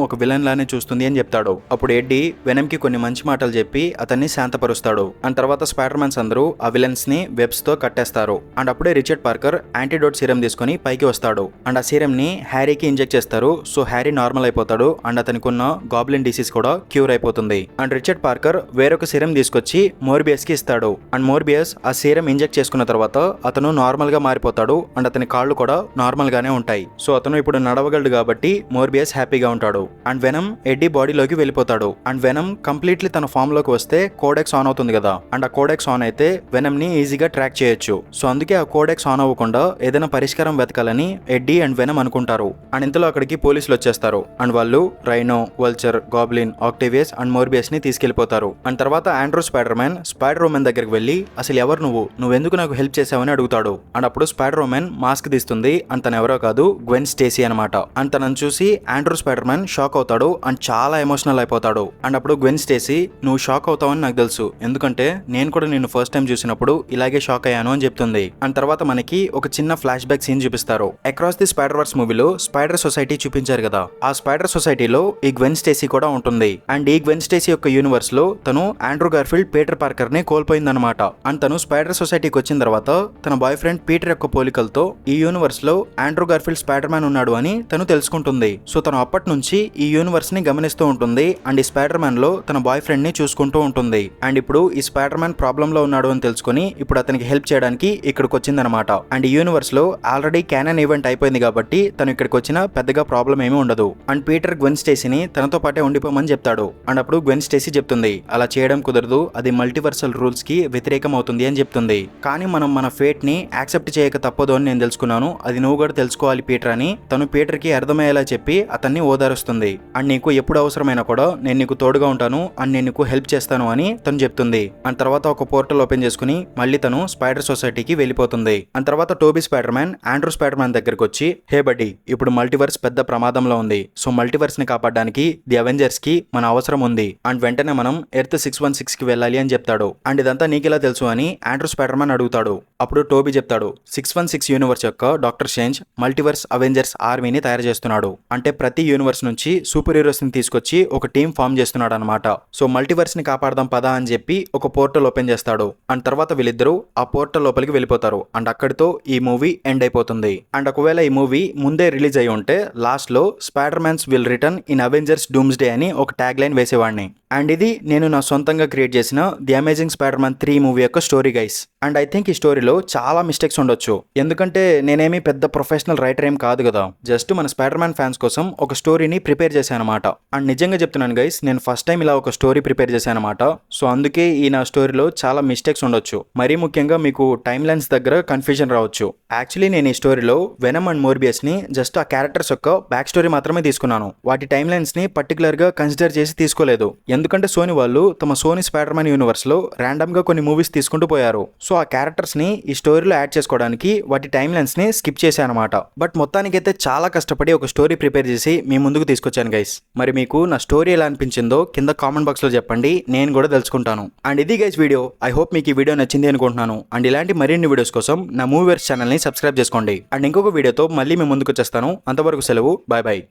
ఒక విలన్ లానే చూస్తుంది అని చెప్తాడు. అప్పుడు ఎడ్డీ వెనమ్ కి కొన్ని మంచి మాటలు చెప్పి అతన్ని శాంతపరుస్తాడు. అండ్ తర్వాత స్పైడర్ మ్యాన్స్ అందరూ ఆ విలన్స్ ని వెబ్స్ తో కట్టేస్తారు. అండ్ అప్పుడే రిచర్డ్ పార్కర్ యాంటీడోట్ సీరం తీసుకుని పైకి వస్తాడు. అండ్ ఆ సీరం ని హ్యారీకి ఇంజెక్ట్ చేస్తారు. సో హ్యారీ నార్మల్ అయిపోతాడు. అండ్ అతనికి ఉన్న గాబ్లిన్ డిసీజ్ కూడా క్యూర్ అయిపోతుంది. అండ్ రిచర్డ్ పార్కర్ వేరొక సీరం తీసుకొచ్చి మోర్బియస్ కి ఇస్తాడు. అండ్ మోర్బియస్ ఆ సీరం ఇంజెక్ట్ చేసుకున్న తర్వాత అతను నార్మల్ గా మారిపోతాడు. అండ్ అతని కాళ్ళు కూడా నార్మల్ గానే ఉంటాయి. సో అతను ఇప్పుడు నడవగలడు కాబట్టి మోర్బియస్ హ్యాపీగా ఉంటాడు. అండ్ వెనమ్ ఎడ్డీ బాడీలోకి వెళ్ళిపోతాడు. అండ్ వెనమ్ కంప్లీట్లీ తన ఫామ్ లోకి వస్తే కోడెక్స్ ఆన్ అవుతుంది కదా. అండ్ ఆ కోడెక్స్ ఆన్ అయితే వెనమ్ ని ఈజీగా ట్రాక్ చేయొచ్చు. సో అందుకే ఆ కోడెక్స్ ఆన్ అవ్వకుండా ఏదైనా పరిష్కారం వెతకాలని ఎడ్డీ అండ్ వెనమ్ అనుకుంటారు. అండ్ ఇంతలో అక్కడికి పోలీసులు వచ్చేస్తారు. అండ్ వాళ్ళు rhino, vulture, goblin, Octavius and Morbius ని తీసుకెళ్లిపోతారు. అండ్ తర్వాత Andrew Spider man spider women దగ్గరికి వెళ్ళి అసలు ఎవరు నువ్వెందుకు నాకు హెల్ప్ చేసావని అడుగుతాడు. అండ్ అప్పుడు స్పైడర్ ఉమెన్ మాస్క్ తీస్తుంది. అండ్ తను ఎవరో కాదు, గ్వెన్ స్టేసీ అనమాట. అండ్ తనను చూసి ఆండ్రూ స్పైడర్ మ్యాన్ షాక్ అవుతాడు అండ్ చాలా ఎమోషనల్ అయిపోతాడు. అండ్ అప్పుడు గ్వెన్ స్టేసీ నువ్వు షాక్ అవుతావని నాకు తెలుసు, ఎందుకంటే నేను కూడా నిన్ను ఫస్ట్ టైం చూసినప్పుడు ఇలాగే షాక్ అయ్యాను అని చెప్తుంది. అండ్ తర్వాత మనకి ఒక చిన్న ఫ్లాష్ బ్యాక్ సీన్ చూపిస్తారు. అక్రాస్ ది స్పైడర్ వర్స్ మూవీలో స్పైడర్ సొసైటీ చూపించారు కదా, ఆ స్పైడర్ సొసైటీలో ఈ గ్వెన్ స్టేసీ కూడా ఉంటుంది. అండ్ ఈ గ్వెన్ స్టేసీ యొక్క యూనివర్స్ లో తను ఆండ్రూ గార్ఫీల్డ్ పీటర్ పార్కర్ ని కోల్పోయిందనమాట. అండ్ తను స్పైడర్ సొసైటీకి వచ్చిన తర్వాత తన బాయ్ ఫ్రెండ్ పీటర్ యొక్క పోలికలతో ఈ యూనివర్స్ లో ఆండ్రూ గార్ఫీల్డ్ స్పైడర్ మ్యాన్ ఉన్నాడు అని తను తెలుసుకుంటుంది. సో తను అప్పటి నుంచి ఈ యూనివర్స్ ని గమనిస్తూ ఉంటుంది. అండ్ ఈ స్పైడర్ మ్యాన్ లో తన బాయ్ ఫ్రెండ్ ని చూసుకుంటూ ఉంటుంది. అండ్ ఇప్పుడు ఈ స్పైడర్ మ్యాన్ ప్రాబ్లం లో ఉన్నాడు అని తెలుసుకుని ఇప్పుడు అతనికి హెల్ప్ చేయడానికి ఇక్కడికి వచ్చిందనమాట. అండ్ ఈ యూనివర్స్ లో ఆల్రెడీ క్యానన్ ఈవెంట్ అయిపోయింది కాబట్టి తను ఇక్కడికి వచ్చిన పెద్దగా ప్రాబ్లం ఏమీ ఉండదు. అండ్ పీటర్ గ్వెన్ స్టేసీని తనతో పాటే ఉండిపోమని చెప్తాడు. అండ్ అప్పుడు గ్వెన్ స్టేసీ చెప్తుంది అలా చేయడం కుదరదు, అది మల్టీవర్సల్ రూల్స్ కి వ్యతిరేకం అవుతుంది అని చెప్తుంది. కానీ మనం మన ఫేట్ ని యాక్సెప్ట్ చేయక తప్పదు అని నేను తెలుసుకున్నాను, అది నువ్వు కూడా తెలుసుకోవాలి పీటర్ అని తను పీటర్ కి అర్థమయ్యేలా చెప్పి అతన్ని ఓదారుస్తుంది. అండ్ నీకు ఎప్పుడు అవసరమైనా కూడా నేను నీకు తోడుగా ఉంటాను అండ్ నేను నీకు హెల్ప్ చేస్తాను అని తను చెప్తుంది. అండ్ తర్వాత ఒక పోర్టల్ ఓపెన్ చేసుకుని మళ్ళీ తను స్పైడర్ సొసైటీకి వెళ్ళిపోతుంది. అండ్ తర్వాత Toby Spider man Andrew Spider man దగ్గరకు వచ్చి హే బడ్డీ, ఇప్పుడు మల్టీవర్స్ పెద్ద ప్రమాదంలో ఉంది. సో మల్టీవర్స్ ని కాపాడడానికి ది అవెంజర్స్ కి మన అవసరం ఉంది. అండ్ వెంటనే మనం ఎర్త్ 616 కి వెళ్ళాలి అని చెప్తాడు. అండ్ ఇదంతా నీకెలా తెలుసు అని ఆండ్రూ స్పైడర్ మ్యాన్ అడుగుతాడు. అప్పుడు టోబీ చెప్తాడు 616 యూనివర్స్ యొక్క డాక్టర్ స్ట్రేంజ్ మల్టీవర్స్ అవెంజర్స్ ఆర్మీని తయారు చేస్తున్నాడు. అంటే ప్రతి యూనివర్స్ నుంచి సూపర్ హీరోస్ ని తీసుకొచ్చి ఒక టీం ఫామ్ చేస్తున్నాడు అనమాట. సో మల్టీవర్స్ ని కాపాడదాం పదా అని చెప్పి ఒక పోర్టల్ ఓపెన్ చేస్తాడు. అండ్ తర్వాత వీళ్ళిద్దరూ ఆ పోర్టల్ లోపలికి వెళ్ళిపోతారు. అండ్ అక్కడితో ఈ మూవీ ఎండ్ అయిపోతుంది. అండ్ ఒకవేళ ఈ మూవీ ముందే రిలీజ్ అయ్యి ఉంటే లాస్ట్ లో Spider Mans will return in Avengers Doomsday అని ఒక ట్యాగ్ లైన్ వేసేవాడిని. అండ్ ఇది నేను నా సొంతంగా క్రియేట్ చేసిన the amazing Spider Man 3 movie యొక్క story guys. And and I think ఈ స్టోరీలో చాలా మిస్టేక్స్ ఉండొచ్చు, ఎందుకంటే నేనేమి పెద్ద ప్రొఫెషనల్ రైటర్ ఏం కాదు కదా, జస్ట్ మన స్పైడర్ మ్యాన్ ఫ్యాన్స్ కోసం ఒక స్టోరీని ప్రిపేర్ చేశాను అనమాట. అండ్ నిజంగా చెప్తున్నాను గైస్, నేను ఫస్ట్ టైం ఇలా ఒక స్టోరీ ప్రిపేర్ చేశాను అనమాట. సో అందుకే ఈ నా స్టోరీలో చాలా మిస్టేక్స్ ఉండొచ్చు. మరీ ముఖ్యంగా మీకు టైమ్ లైన్స్ దగ్గర కన్ఫ్యూజన్ రావచ్చు. యాక్చువల్లీ నేను ఈ స్టోరీలో వెనమ్ అండ్ మోర్బియస్ ని జస్ట్ ఆ క్యారెక్టర్స్ యొక్క బ్యాక్ స్టోరీ మాత్రమే తీసుకున్నాను. వాటి టైమ్ లైన్స్ ని పర్టికులర్ గా కన్సిడర్ చేసి తీసుకోలేదు, ఎందుకంటే సోనీ వాళ్ళు తమ సోనీ స్పైడర్ మ్యాన్ యూనివర్స్ లో ర్యాండమ్ గా కొన్ని మూవీస్ తీసుకుంటూ పోయారు. సో ఆ క్యారెక్టర్స్ ని ఈ స్టోరీలో యాడ్ చేసుకోవడానికి వాటి టైమ్ లైన్స్ ని స్కిప్ చేశాను అనమాట. బట్ మొత్తానికైతే చాలా కష్టపడి ఒక స్టోరీ ప్రిపేర్ చేసి మీ ముందుకు తీసుకొచ్చాను గైస్. మరి మీకు నా స్టోరీ ఎలా అనిపించిందో కింద కామెంట్ బాక్స్ లో చెప్పండి, నేను కూడా తెలుసుకుంటాను. అండ్ ఇది గైస్ వీడియో. ఐ హోప్ మీకు ఈ వీడియో నచ్చింది అనుకుంటున్నాను. అండ్ ఇలాంటి మరిన్ని వీడియోస్ కోసం నా మూవీవర్స్ ఛానల్ ని సబ్స్క్రైబ్ చేసుకోండి. అండ్ ఇంకొక వీడియోతో మళ్ళీ మీ ముందుకు వచ్చేస్తాను. అంతవరకు సెలవు, బాయ్ బాయ్.